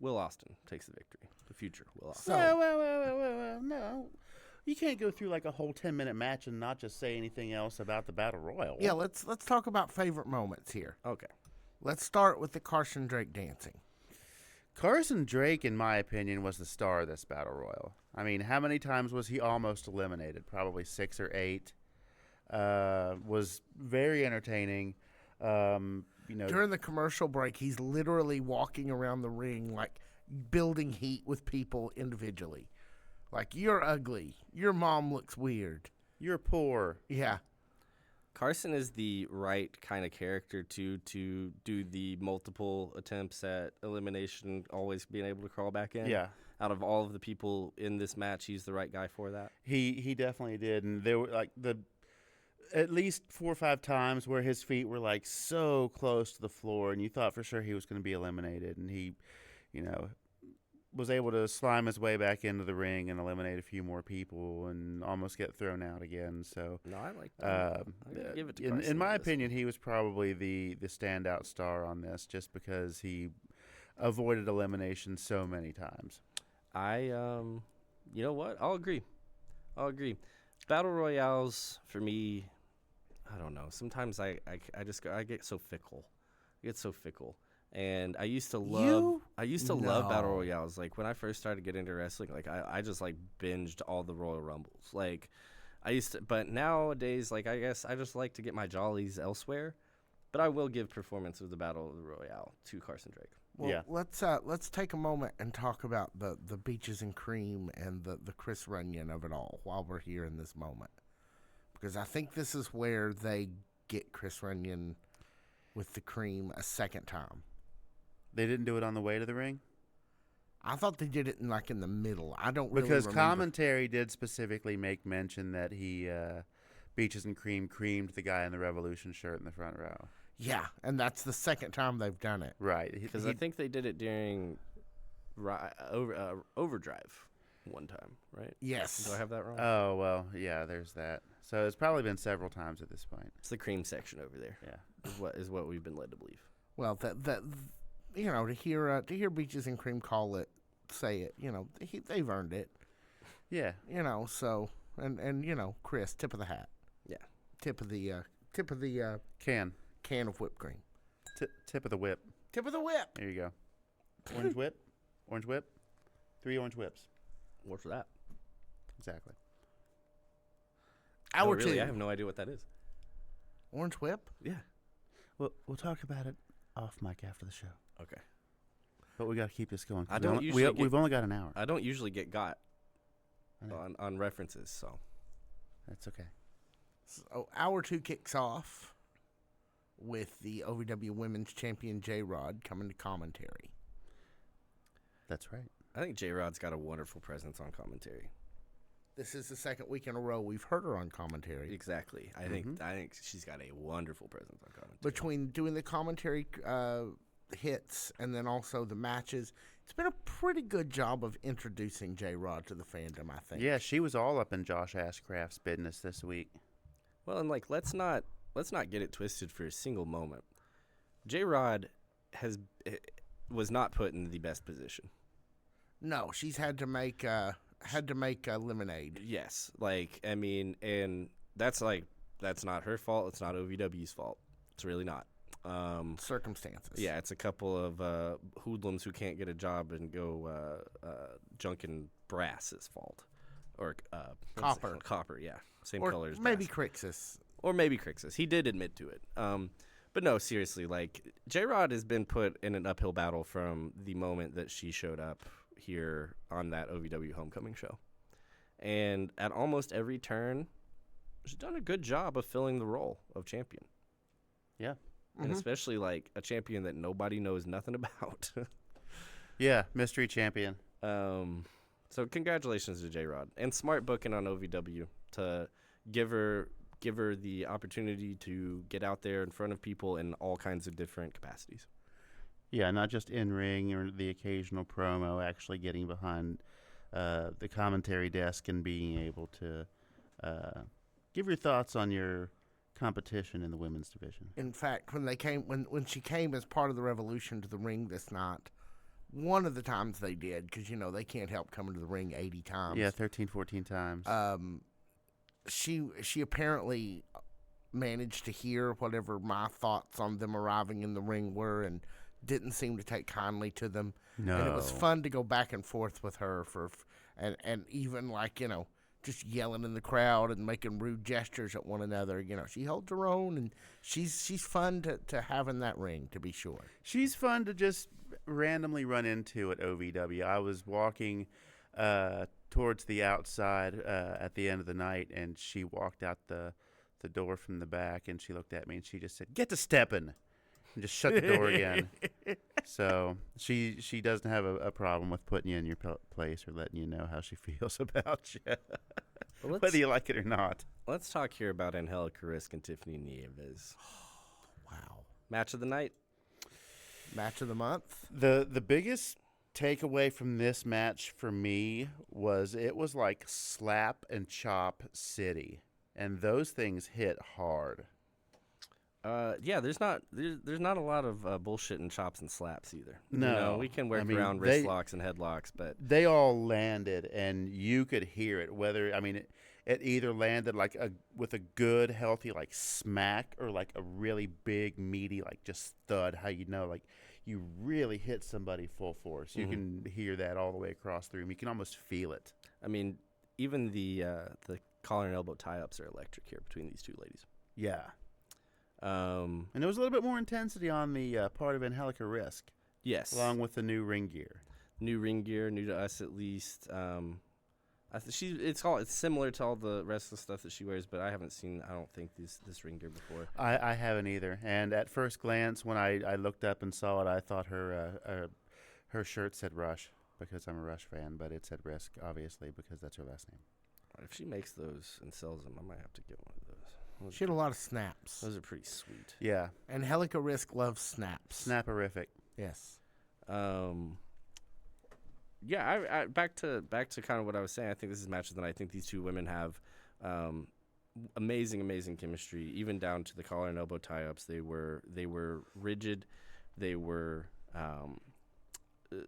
Will Austin takes the victory. The future Will Austin. Well, no. You can't go through like a whole 10-minute match and not just say anything else about the Battle Royal. Yeah, let's talk about favorite moments here. Okay. Let's start with the Carson Drake dancing. Carson Drake, in my opinion, was the star of this Battle Royal. I mean, how many times was he almost eliminated? Probably 6 or 8. Was very entertaining. During the commercial break, he's literally walking around the ring, like building heat with people individually. Like, you're ugly. Your mom looks weird. You're poor. Yeah. Carson is the right kind of character to do the multiple attempts at elimination, always being able to crawl back in. Yeah. Out of all of the people in this match, he's the right guy for that. He definitely did, and there were like at least 4 or 5 times where his feet were like so close to the floor, and you thought for sure he was going to be eliminated, and he, was able to slime his way back into the ring and eliminate a few more people and almost get thrown out again. So no, I like that. Give it to Carson in my opinion, he was probably the standout star on this, just because he avoided elimination so many times. You know what? I'll agree. Battle Royales for me, I don't know. Sometimes I get so fickle. And I used to love Battle Royales. Like, when I first started getting into wrestling, like I just like binged all the Royal Rumbles. Like, but nowadays, like, I guess I just like to get my jollies elsewhere. But I will give performance of the Battle of the Royale to Carson Drake. Well, yeah. Let's take a moment and talk about the Beaches and Cream and the Chris Runyon of it all while we're here in this moment, because I think this is where they get Chris Runyon with the Cream a second time. They didn't do it on the way to the ring? I thought they did it in the middle. I don't really because remember. Commentary did specifically make mention that he Beaches and Cream creamed the guy in the Revolution shirt in the front row. Yeah, and that's the second time they've done it. Right. Because I think they did it during Overdrive one time, right? Yes. Do I have that wrong? Oh, well, yeah, there's that. So it's probably been several times at this point. It's the Cream section over there. Yeah. Is what we've been led to believe. Well, to hear Beaches and Cream say it, they've earned it. Yeah. So and Chris, tip of the hat. Yeah. Tip of the can of whipped cream. Tip of the whip. Tip of the whip. There you go. Orange whip. 3 orange whips. What's that? Exactly. Hour really? 2. I have no idea what that is. Orange whip? Yeah. We'll talk about it off mic after the show. Okay. But we got to keep this going. 'cause I don't usually get- we've only got an hour. I don't usually get got I know. on references, so. That's okay. So hour 2 kicks off with the OVW Women's Champion J-Rod coming to commentary. That's right. I think J-Rod's got a wonderful presence on commentary. This is the second week in a row we've heard her on commentary. Exactly. I think she's got a wonderful presence on commentary. Between doing the commentary hits and then also the matches, it's been a pretty good job of introducing J-Rod to the fandom, I think. Yeah, she was all up in Josh Ashcraft's business this week. Well, and like let's not get it twisted for a single moment. J-Rod was not put in the best position. No, she's had to make lemonade. Yes, like I mean, and that's not her fault. It's not OVW's fault. It's really not. Circumstances. Yeah, it's a couple of hoodlums who can't get a job and go junking brass's fault, or Copper. Copper, yeah, same Or color as maybe brass. Crixus. Or maybe Crixus. He did admit to it. But no, seriously, like J-Rod has been put in an uphill battle from the moment that she showed up here on that OVW Homecoming show. And at almost every turn, she's done a good job of filling the role of champion. Yeah. And especially like a champion that nobody knows nothing about. Yeah, mystery champion. So congratulations to J-Rod. And smart booking on OVW to give her the opportunity to get out there in front of people in all kinds of different capacities. Yeah, not just in ring or the occasional promo, actually getting behind the commentary desk and being able to give your thoughts on your competition in the women's division. In fact, when she came as part of the Revolution to the ring this night, one of the times they did, because they can't help coming to the ring 80 times. Yeah, 13, 14 times. She apparently managed to hear whatever my thoughts on them arriving in the ring were, and didn't seem to take kindly to them. No. And it was fun to go back and forth with her and even just yelling in the crowd and making rude gestures at one another. She holds her own, and she's fun to have in that ring, to be sure. She's fun to just randomly run into at OVW. I was walking towards the outside at the end of the night, and she walked out the door from the back, and she looked at me, and she just said, "Get to steppin'," and just shut the door again. So she doesn't have a problem with putting you in your place or letting you know how she feels about you, Well, whether you like it or not. Let's talk here about Angelica Risk and Tiffany Nieves. Wow. Match of the night. Match of the month. The biggest takeaway from this match for me was it was like slap and chop city, and those things hit hard. Yeah, there's not a lot of bullshit and chops and slaps either. No, we can work I mean, around wrist locks and headlocks, but They all landed, and you could hear it. It either landed like with a good, healthy like smack, or like a really big, meaty like just thud. How like you really hit somebody full force. You can hear that all the way across the room. You can almost feel it. I mean, even the collar and elbow tie-ups are electric here between these two ladies. Yeah. And there was a little bit more intensity on the part of Angelica Risk. Yes. Along with the new ring gear. New ring gear, new to us at least. It's similar to all the rest of the stuff that she wears, but I don't think this ring gear before. I haven't either. And at first glance, when I looked up and saw it, I thought her shirt said Rush, because I'm a Rush fan, but it said Risk, obviously, because that's her last name. If she makes those and sells them, I might have to get one of those. She had a lot of snaps. Those are pretty sweet. Yeah. Angelica Risk loves snaps. Snapperific. Yes. Yeah, I back to kind of what I was saying. I think this is match of the night. I think these two women have amazing chemistry, even down to the collar and elbow tie-ups. They were rigid. They were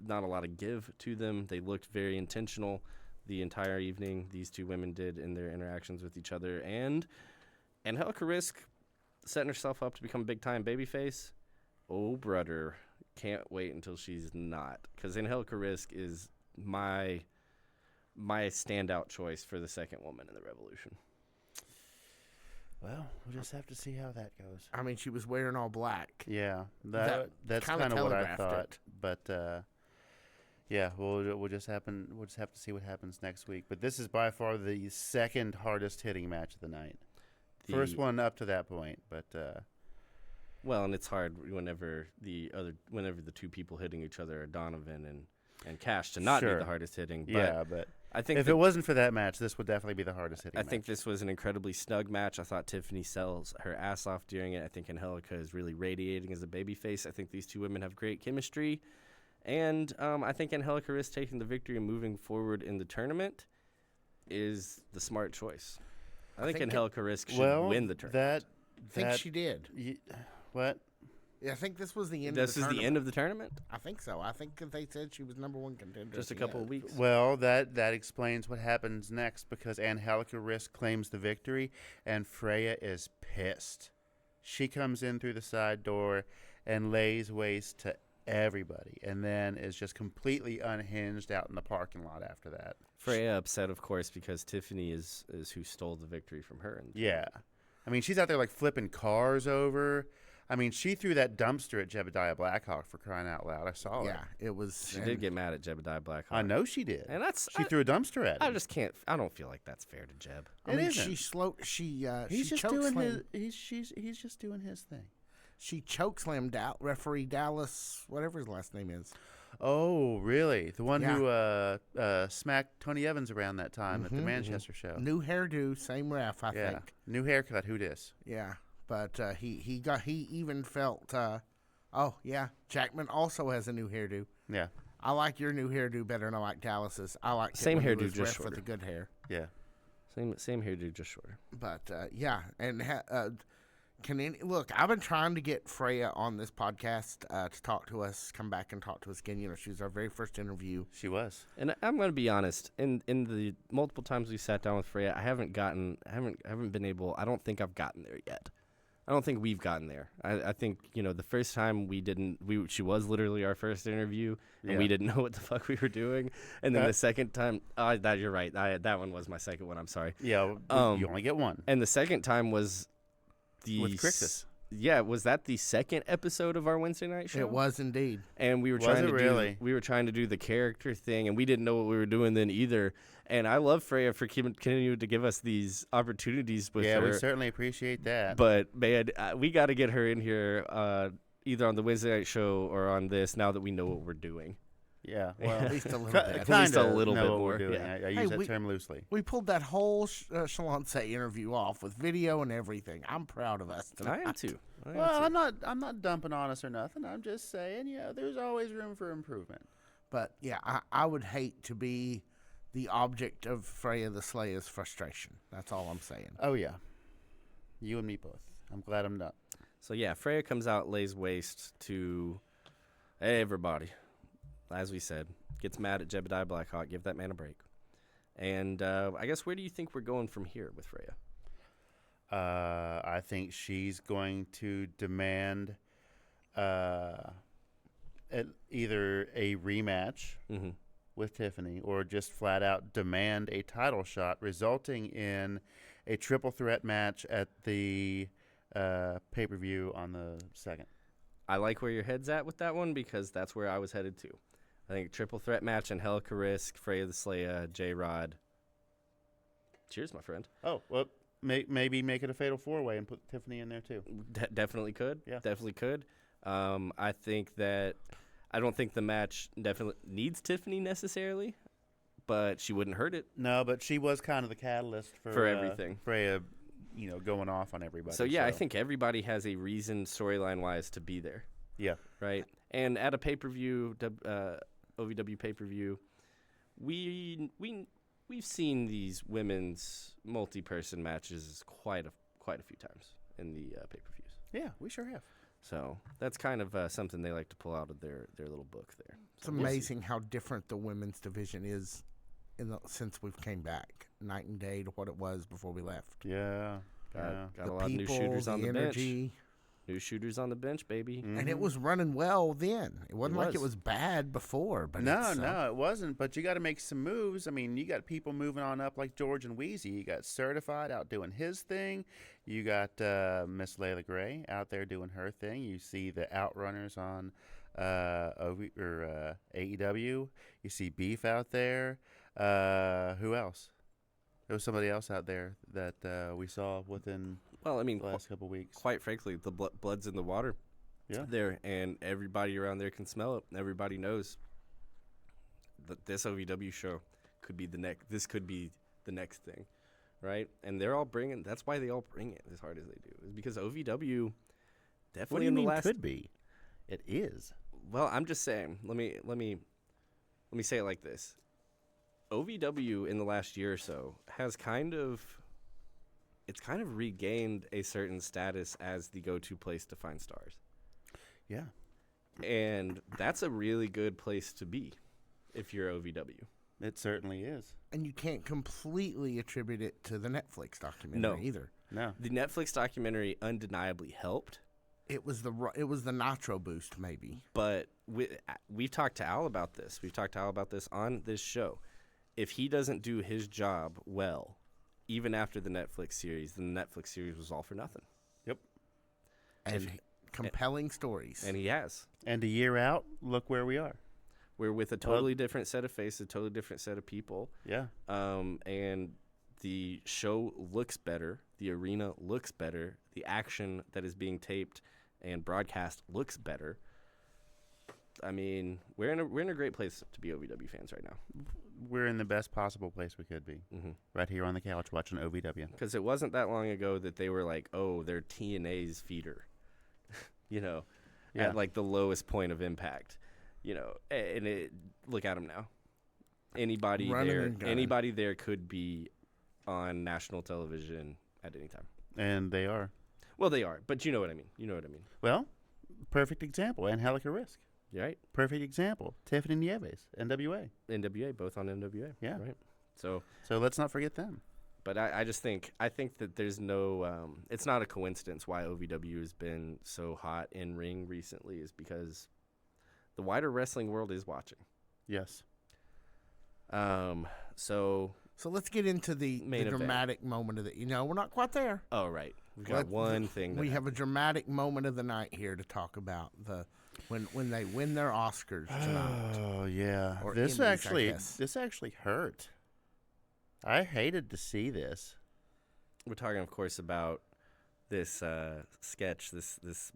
not a lot of give to them. They looked very intentional the entire evening. These two women did in their interactions with each other, and Angelica Risk setting herself up to become a big-time babyface. Oh, brother. Can't wait until she's not, because Angelica Risk is my standout choice for the second woman in the Revolution. Well, we'll just have to see how that goes. I mean, she was wearing all black. Yeah, That that's kinda kind of what I telegraphed thought. it. But yeah, we'll just have to see what happens next week. But this is by far the second hardest hitting match of the night. First one up to that point, but Well, and it's hard whenever the two people hitting each other are Donovan and Cash to not be Sure. the hardest hitting. But yeah, but I think if it wasn't for that match, this would definitely be the hardest hitting. I match. think this was an incredibly snug match. I thought Tiffany sells her ass off during it. I think Angelica is really radiating as a babyface. I think these two women have great chemistry. And I think Angelica Risk taking the victory and moving forward in the tournament is the smart choice. I think Angelica Risk should win the tournament. I think she did. What? Yeah, I think this was the end This of the is tournament. the end of the tournament? I think so. I think they said she was number one contender. Just a at the couple of end. weeks? Well, that explains what happens next because Angelica Risk claims the victory and Freya is pissed. She comes in through the side door and lays waste to everybody and then is just completely unhinged out in the parking lot after that. Freya upset, of course, because Tiffany is who stole the victory from her. Yeah. I mean, she's out there like flipping cars over. I mean, she threw that dumpster at Jebediah Blackhawk for crying out loud. I saw it. Yeah, it was. She did get mad at Jebediah Blackhawk. I know she did. And that's She threw a dumpster at him. I just can't. I don't feel like that's fair to Jeb. I mean, isn't. He's just doing his. He's just doing his thing. She chokeslammed referee Dallas, whatever his last name is. Oh, really? The one Yeah. who smacked Tony Evans around that time at the Manchester show. New hairdo, same ref, I Yeah. think. New haircut. Who dis? Yeah, but he even felt. Oh yeah, Jackman also has a new hairdo. Yeah. I like your new hairdo better than I like Dallas's. I like Same it when he hairdo, was just ref with shorter. the good hair. Yeah. Same hairdo, just shorter. But yeah, and look, I've been trying to get Freya on this podcast to talk to us, come back and talk to us again. You know, she was our very first interview. She was. And I'm going to be honest. In the multiple times we sat down with Freya, I haven't been able. I don't think I've gotten there yet. I don't think we've gotten there. I think the first time she was literally our first interview, and we didn't know what the fuck we were doing. And then the second time, you're right. That one was my second one. I'm sorry. Yeah. You only get one. And the second time was With Crixus. Yeah, was that the second episode of our Wednesday night show? It was indeed. And we were trying to do the character thing, and we didn't know what we were doing then either. And I love Freya for continuing to give us these opportunities with her. Yeah, we certainly appreciate that. But man, we got to get her in here either on the Wednesday night show or on this now that we know what we're doing. Yeah, Well, at least a little bit. At least a little know bit what more, we're doing. yeah. I use that term loosely. We pulled that whole Shaloncé interview off with video and everything. I'm proud of us. I am too. Well, I'm not dumping on us or nothing. I'm just saying, there's always room for improvement. But yeah, I would hate to be the object of Freya the Slayer's frustration. That's all I'm saying. Oh yeah, you and me both. I'm glad I'm not. So yeah, Freya comes out, lays waste to everybody. As we said, gets mad at Jebediah Blackhawk. Give that man a break. And I guess where do you think we're going from here with Freya? I think she's going to demand either a rematch with Tiffany or just flat out demand a title shot, resulting in a triple threat match at the pay-per-view on the 2nd. I like where your head's at with that one because that's where I was headed to. I think triple threat match, Angelica Risk, Freya the Slayer, J-Rod. Cheers, my friend. Oh, well, maybe make it a fatal four-way and put Tiffany in there too. Definitely could. Yeah. Definitely could. I don't think the match definitely needs Tiffany necessarily, but she wouldn't hurt it. No, but she was kind of the catalyst For everything. Freya, going off on everybody. So, yeah, I think everybody has a reason storyline-wise to be there. Yeah. Right? And at a pay-per-view, OVW pay-per-view, we've seen these women's multi-person matches quite a few times in the pay-per-views. Yeah, we sure have. So that's kind of something they like to pull out of their little book there. It's amazing how different the women's division is since we've came back. Night and day to what it was before we left. Yeah. Got Yeah. a lot of new shooters on the bench. energy. New shooters on the bench, baby. And it was running well then. It wasn't like it was bad before. But No, it wasn't. But you got to make some moves. I mean, you got people moving on up like George and Wheezy. You got Certified out doing his thing. You got Miss Layla Gray out there doing her thing. You see the Outrunners on AEW. You see Beef out there. Who else? There was somebody else out there that we saw within Well, I mean, the last couple of weeks. quite frankly, the blood's in the water. Yeah. There, and everybody around there can smell it. Everybody knows that this OVW show could be the next. This could be the next thing, right? And they're all bringing. That's why they all bring it as hard as they do. Is because OVW definitely What do you in the mean last. could be? It is. Well, I'm just saying. Let me say it like this. OVW in the last year or so has kind of regained a certain status as the go-to place to find stars. Yeah. And that's a really good place to be if you're OVW. It certainly is. And you can't completely attribute it to the Netflix documentary either. No. The Netflix documentary undeniably helped, It was the nitro boost, maybe. but we've talked to Al about this. We've talked to Al about this on this show. If he doesn't do his job well, even after the Netflix series, then the Netflix series was all for nothing. Yep. And compelling stories. And he has. And a year out, look where we are. We're with a totally different set of faces, a totally different set of people. Yeah. And the show looks better. The arena looks better. The action that is being taped and broadcast looks better. I mean, we're in a great place to be OVW fans right now. We're in the best possible place we could be. Mm-hmm. Right here on the couch watching OVW. Because it wasn't that long ago that they were like, oh, they're TNA's feeder, at like the lowest point of impact, and look at them now. Anybody there could be on national television at any time. And they are. Well, they are, but you know what I mean. Well, perfect example. Angelica Risk. You're right. Perfect example. Tiffany Nieves, NWA. NWA, both on NWA. Yeah. Right. So let's not forget them. But I think that there's no it's not a coincidence why OVW has been so hot in ring recently is because the wider wrestling world is watching. Yes. So let's get into the dramatic moment of the. We're not quite there. Oh right, we've got one thing. We have a dramatic moment of the night here to talk about when they win their Oscars tonight. Oh yeah, Or this Emmys, actually hurt. I hated to see this. We're talking, of course, about this sketch. This it's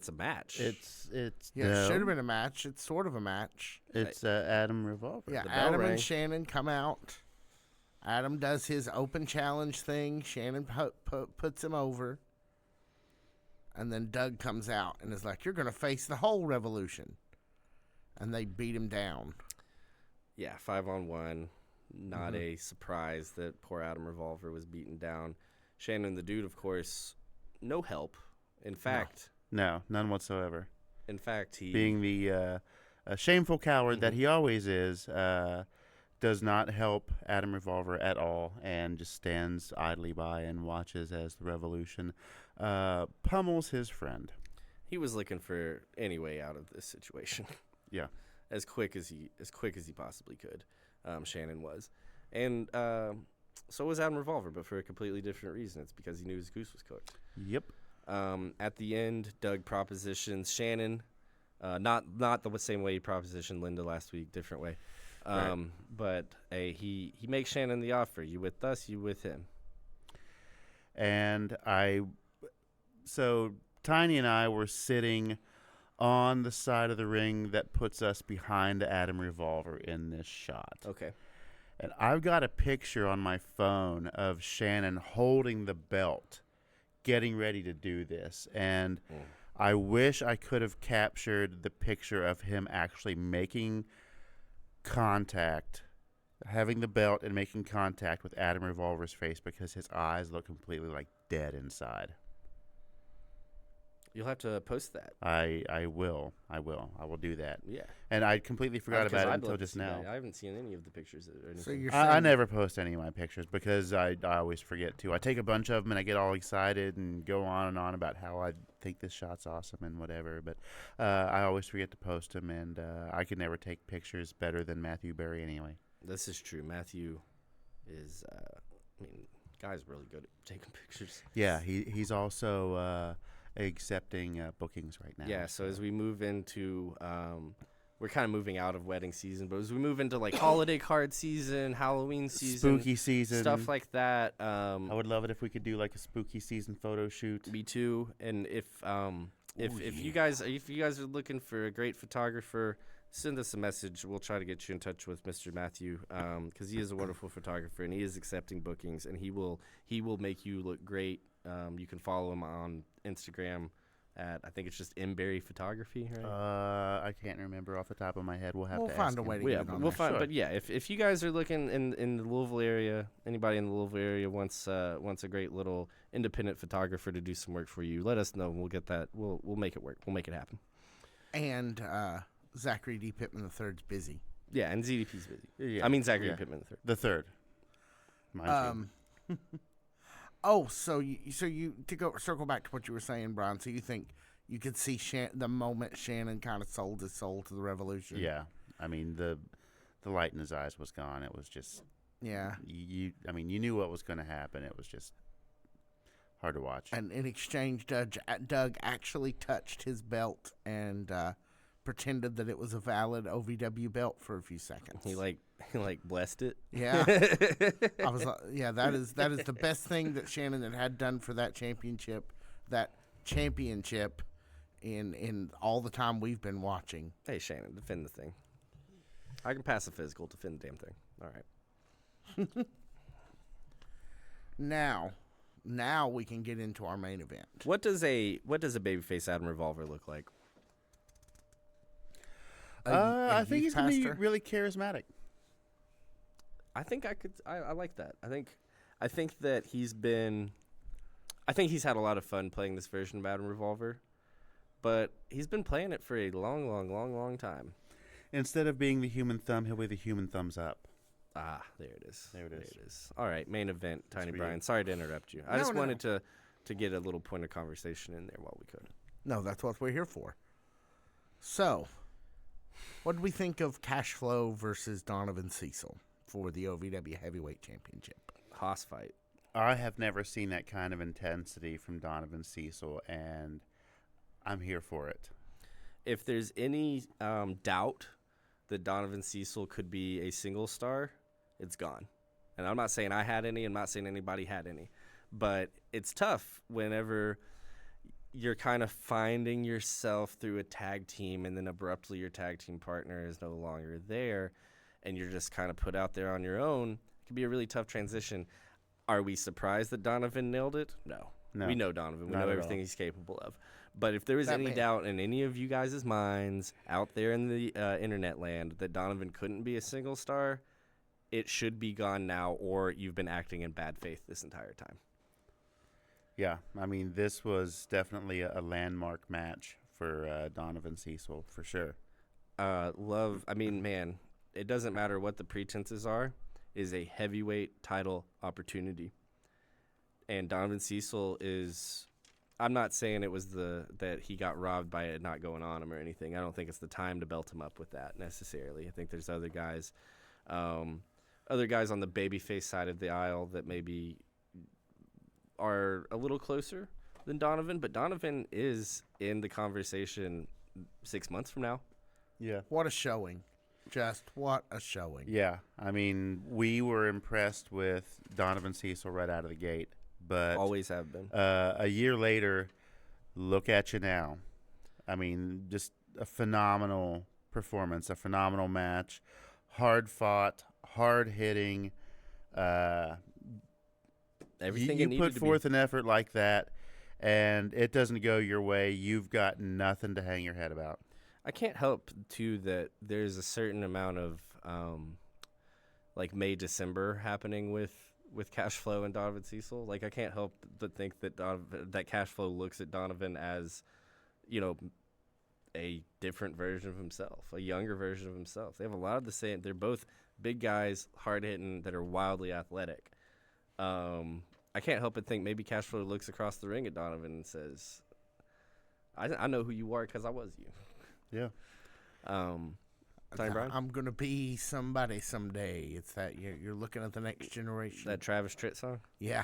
a match. It's It should have been a match. It's sort of a match. It's Adam Revolver. Yeah, The bell Adam rang. and Shannon come out. Adam does his open challenge thing. Shannon puts him over. And then Doug comes out and is like, you're going to face the whole revolution. And they beat him down. Yeah, 5-on-1. Not a surprise that poor Adam Revolver was beaten down. Shannon the Dude, of course, no help. In fact, No, none whatsoever. In fact, he Being the shameful coward that he always is, does not help Adam Revolver at all and just stands idly by and watches as the revolution pummels his friend. He was looking for any way out of this situation. Yeah. as quick as he possibly could. Shannon was, and so was Adam Revolver, but for a completely different reason. It's because he knew his goose was cooked. Yep. At the end, Doug propositions Shannon, not the same way he propositioned Linda last week, different way. Right. But he makes Shannon the offer: you with us, you with him. And so Tiny and I were sitting on the side of the ring that puts us behind Adam Revolver in this shot. Okay. And I've got a picture on my phone of Shannon holding the belt, getting ready to do this. And I wish I could have captured the picture of him actually making contact, having the belt and making contact with Adam Revolver's face, because his eyes look completely like dead inside. You'll have to post that. I will do that. Yeah. And I completely forgot Because about it I'd until love to just see now. that. I haven't seen any of the pictures or anything. So you're I saying never post any of my pictures because I always forget to. I take a bunch of them and I get all excited and go on and on about how I think this shot's awesome and whatever. But I always forget to post them, and I can never take pictures better than Matthew Berry anyway. This is true. Matthew is, guy's really good at taking pictures. Yeah, he's also accepting bookings right now. Yeah, so as we move into, we're kind of moving out of wedding season, but as we move into like holiday card season, Halloween season, spooky season, stuff like that. I would love it if we could do like a spooky season photo shoot. Me too. And if you guys are looking for a great photographer, send us a message. We'll try to get you in touch with Mr. Matthew, because he is a wonderful photographer and he is accepting bookings, and he will make you look great. You can follow him on Instagram at, I think it's just Mberry Photography, right? I can't remember off the top of my head. We'll we'll to find ask a him. way to Well, get yeah, it on we'll there. find. Sure. But yeah, if you guys are looking in the Louisville area, anybody in the Louisville area wants a great little independent photographer to do some work for you, let us know. We'll get that. We'll make it work. We'll make it happen. And Zachary D. Pittman III's busy. Yeah, and ZDP's busy. Yeah, I mean Zachary yeah. Pittman III. The third. Mind you. Oh, so you to circle back to what you were saying, Brian. So you think you could see the moment Shannon kind of sold his soul to the Revolution? Yeah, I mean the light in his eyes was gone. It was just Yeah. you knew what was going to happen. It was just hard to watch. And in exchange, Doug actually touched his belt and pretended that it was a valid OVW belt for a few seconds. He blessed it. Yeah. I was yeah, that is the best thing that Shannon had done for that championship in all the time we've been watching. Hey Shannon, defend the thing. I can pass a physical, defend the damn thing. All right. Now we can get into our main event. What does a babyface Adam Revolver look like? I think he's going to be really charismatic. I think I like that. I think that he's had a lot of fun playing this version of Adam Revolver, but he's been playing it for a long time. Instead of being the human thumb, he'll be the human thumbs up. Ah, there it is. There it is. All right, main event, Tiny for Brian. you. Sorry to interrupt you. I No, just no. wanted to get a little point of conversation in there while we could. No, that's what we're here for. So, what did we think of Cash Flow versus Donovan Cecil for the OVW Heavyweight Championship? Hoss fight. I have never seen that kind of intensity from Donovan Cecil, and I'm here for it. If there's any doubt that Donovan Cecil could be a single star, it's gone. And I'm not saying I had any. I'm not saying anybody had any. But it's tough whenever you're kind of finding yourself through a tag team and then abruptly your tag team partner is no longer there and you're just kind of put out there on your own. It can be a really tough transition. Are we surprised that Donovan nailed it? No. We know Donovan. We Not know at everything all. he's capable of. But if there was That any man. doubt in any of you guys' minds out there in the internet land that Donovan couldn't be a single star, it should be gone now, or you've been acting in bad faith this entire time. Yeah, I mean, this was definitely a landmark match for Donovan Cecil, for sure. Man, it doesn't matter what the pretenses are, is a heavyweight title opportunity. And Donovan Cecil is, I'm not saying it was that he got robbed by it not going on him or anything. I don't think it's the time to belt him up with that necessarily. I think there's other guys on the babyface side of the aisle that maybe are a little closer than Donovan, but Donovan is in the conversation 6 months from now. Yeah. What a showing. Just what a showing. Yeah, I mean, we were impressed with Donovan Cecil right out of the gate, but Always have been. a year later, look at you now. I mean, just a phenomenal performance, a phenomenal match, hard fought, hard hitting. Everything you it needed put to forth an effort like that, and it doesn't go your way. You've got nothing to hang your head about. I can't help too that there's a certain amount of like May-December happening with Cash Flow and Donovan Cecil. Like I can't help but think that that Cash Flow looks at Donovan as a different version of himself, a younger version of himself. They have a lot of the same. They're both big guys, hard hitting, that are wildly athletic. I can't help but think maybe Cashflow looks across the ring at Donovan and says, I know who you are because I was you. Yeah. Tony Brown? I'm gonna be somebody someday. It's that you're looking at the next generation. That Travis Tritt song? Yeah.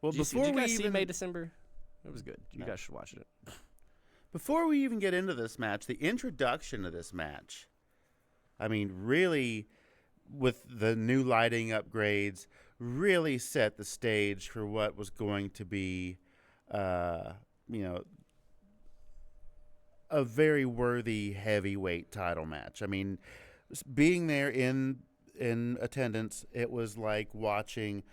Well, Did you guys see May December? It was good. You guys should watch it. Before we even get into this match, the introduction of this match, I mean, really, with the new lighting upgrades, really set the stage for what was going to be, a very worthy heavyweight title match. I mean, being there in attendance, it was like watching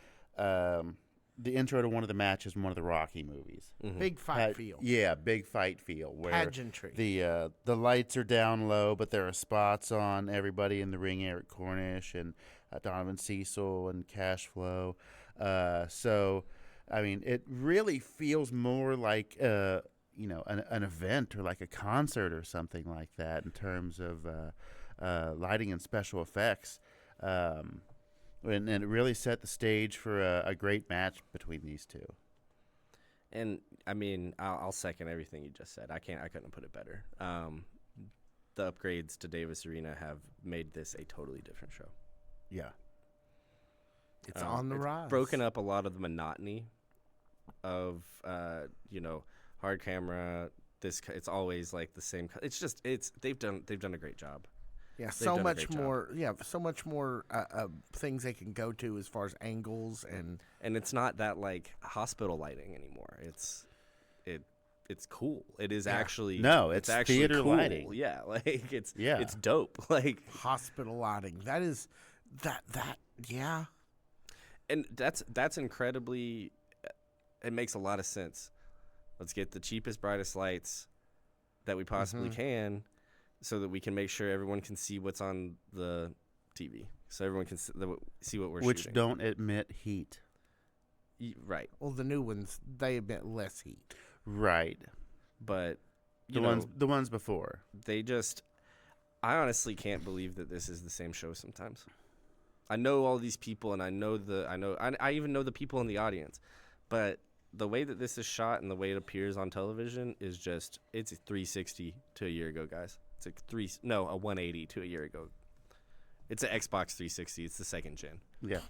the intro to one of the matches in one of the Rocky movies. Mm-hmm. Big fight feel. Yeah, big fight feel. Where Pageantry. the lights are down low, but there are spots on everybody in the ring. Eric Cornish and Donovan Cecil and Cashflow. So, I mean, it really feels more like an event or like a concert or something like that in terms of lighting and special effects. And it really set the stage for a great match between these two. And I mean, I'll second everything you just said. I couldn't put it better. The upgrades to Davis Arena have made this a totally different show. Yeah. It's on the rise. Broken up a lot of the monotony of hard camera. It's always like the same. It's just they've done a great job. Yeah, so much more. Yeah, so much more things they can go to as far as angles and it's not that like hospital lighting anymore. It's cool. It is actually it's actually theater cool. lighting. Yeah, like it's dope. Like hospital lighting. That is that yeah. And that's incredibly. It makes a lot of sense. Let's get the cheapest, brightest lights that we possibly can, so that we can make sure everyone can see what's on the TV, so everyone can see what we're Which shooting. don't emit heat. Right. Well, the new ones, they emit less heat. Right. But The ones before. I honestly can't believe that this is the same show sometimes. I know all these people, and I even know the people in the audience, but the way that this is shot and the way it appears on television is just, it's a 360 to a year ago, guys. It's a 180 to a year ago. It's an Xbox 360. It's the second gen. Yeah.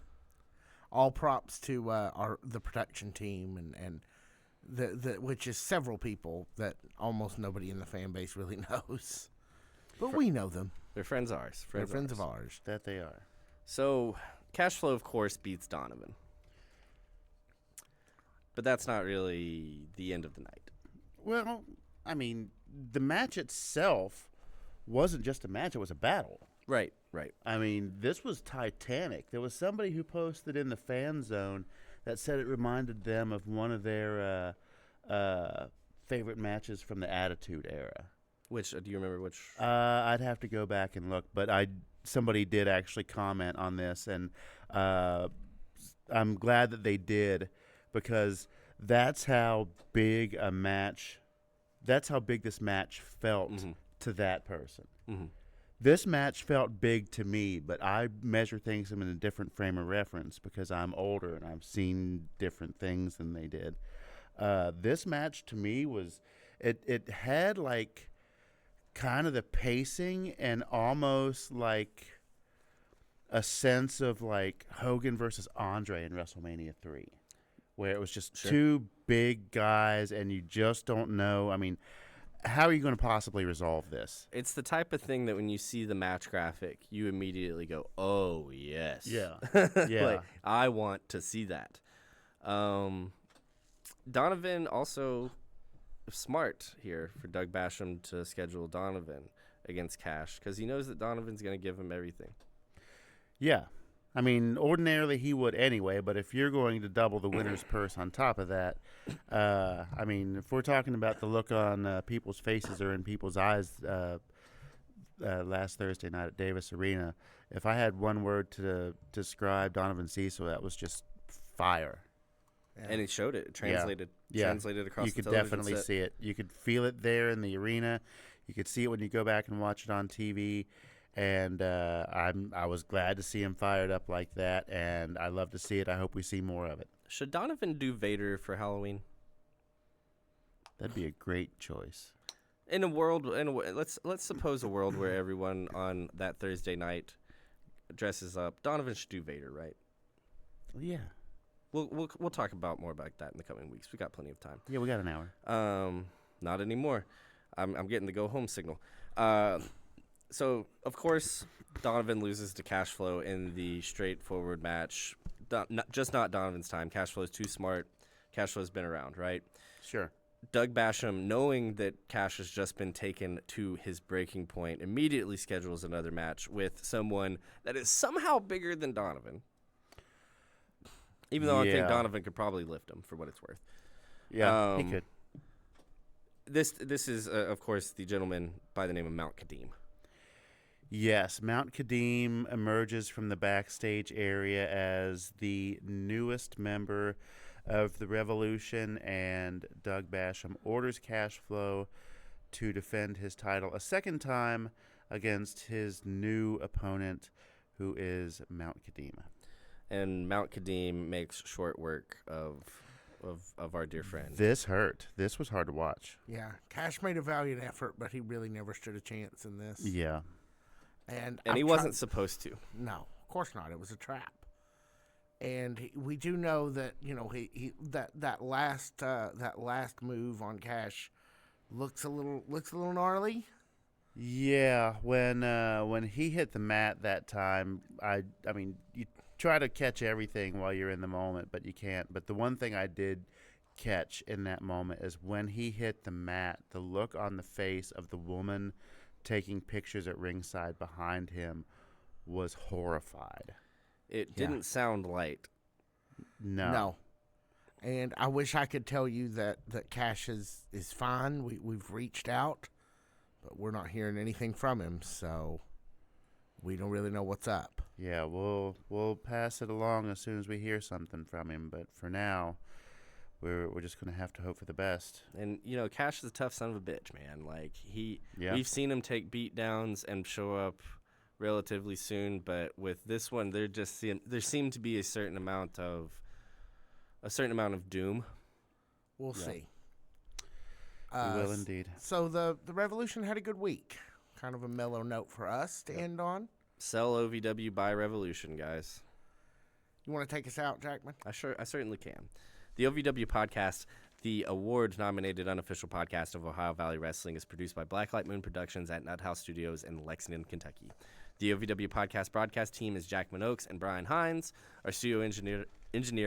All props to the production team and the which is several people that almost nobody in the fan base really knows, but we know them. They're friends of ours. They're friends of ours. That they are. So Cashflow, of course, beats Donovan. But that's not really the end of the night. Well, I mean, the match itself wasn't just a match. It was a battle. Right. I mean, this was titanic. There was somebody who posted in the fan zone that said it reminded them of one of their favorite matches from the Attitude Era. Which, do you remember which? I'd have to go back and look, but somebody did actually comment on this, and I'm glad that they did, because that's how big this match felt to that person. Mm-hmm. This match felt big to me, but I measure things in a different frame of reference because I'm older and I've seen different things than they did. This match to me it had like kind of the pacing and almost like a sense of like Hogan versus Andre in WrestleMania 3, where it was just two big guys and you just don't know. I mean, how are you going to possibly resolve this? It's the type of thing that when you see the match graphic, you immediately go, "Oh yes, Yeah. Like, I want to see that." Donovan also smart here for Doug Basham to schedule Donovan against Cash, because he knows that Donovan's going to give him everything. Yeah. I mean, ordinarily he would anyway, but if you're going to double the winner's purse on top of that, I mean, if we're talking about the look on people's faces or in people's eyes last Thursday night at Davis Arena, if I had one word to describe Donovan Cecil, that was just fire. And it showed it. Translated across you the could television definitely set. see it. You could feel it there in the arena. You could see it when you go back and watch it on TV. And I was glad to see him fired up like that, and I love to see it. I hope we see more of it. Should Donovan do Vader for Halloween? That'd be a great choice. In a world, let's suppose a world where everyone on that Thursday night dresses up. Donovan should do Vader, right? Yeah. We'll talk about more about that in the coming weeks. We got plenty of time. Yeah, we got an hour. Not anymore. I'm getting the go home signal. So of course Donovan loses to Cashflow in the straightforward match. Not Donovan's time. Cashflow's too smart. Cashflow's been around, right? Sure. Doug Basham, knowing that Cash has just been taken to his breaking point, immediately schedules another match with someone that is somehow bigger than Donovan. Even though I think Donovan could probably lift him for what it's worth. Yeah, he could. This is, of course, the gentleman by the name of Mount Kadeem. Yes, Mount Kadeem emerges from the backstage area as the newest member of the Revolution, and Doug Basham orders Cashflow to defend his title a second time against his new opponent, who is Mount Kadeem. And Mount Kadeem makes short work of our dear friend. This hurt. This was hard to watch. Yeah, Cash made a valiant effort, but he really never stood a chance in this. Yeah. And he wasn't supposed to. No, of course not. It was a trap. And we do know that that last move on Cash looks a little gnarly. Yeah, when he hit the mat that time, I mean, you try to catch everything while you're in the moment, but you can't. But the one thing I did catch in that moment is when he hit the mat, the look on the face of the woman taking pictures at ringside behind him was horrified. It didn't sound light. No. And I wish I could tell you that Cash is fine. We've reached out, but we're not hearing anything from him, so we don't really know what's up. Yeah, we'll pass it along as soon as we hear something from him, but for now, we're just going to have to hope for the best. And Cash is a tough son of a bitch, man. Like Yeah. we've seen him take beat downs and show up relatively soon, but with this one, there seemed to be a certain amount of doom. We'll see. We will indeed. So the Revolution had a good week. Kind of a mellow note for us to end on. Sell OVW, buy Revolution, guys. You want to take us out, Jackman? I certainly can. The OVW podcast, the award-nominated unofficial podcast of Ohio Valley Wrestling, is produced by Blacklight Moon Productions at Nut House Studios in Lexington, Kentucky. The OVW podcast broadcast team is Jackman Oaks and Brian Hines. Our studio engineer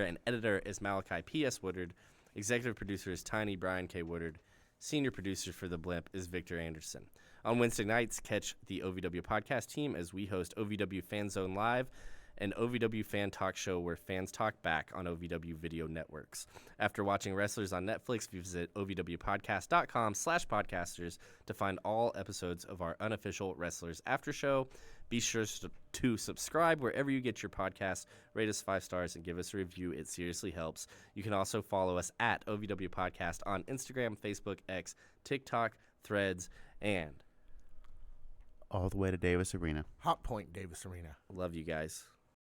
and editor is Malachi P.S. Woodard. Executive producer is Tiny Brian K. Woodard. Senior producer for The Blimp is Victor Anderson. On Wednesday nights, catch the OVW podcast team as we host OVW Fan Zone Live, an OVW fan talk show where fans talk back on OVW video networks. After watching wrestlers on Netflix, visit ovwpodcast.com/podcasters to find all episodes of our unofficial Wrestlers After Show. Be sure to subscribe wherever you get your podcasts. Rate us 5 stars and give us a review. It seriously helps. You can also follow us at OVW Podcast on Instagram, Facebook, X, TikTok, Threads, and All the way to Davis Arena. Hot Point, Davis Arena. love you guys.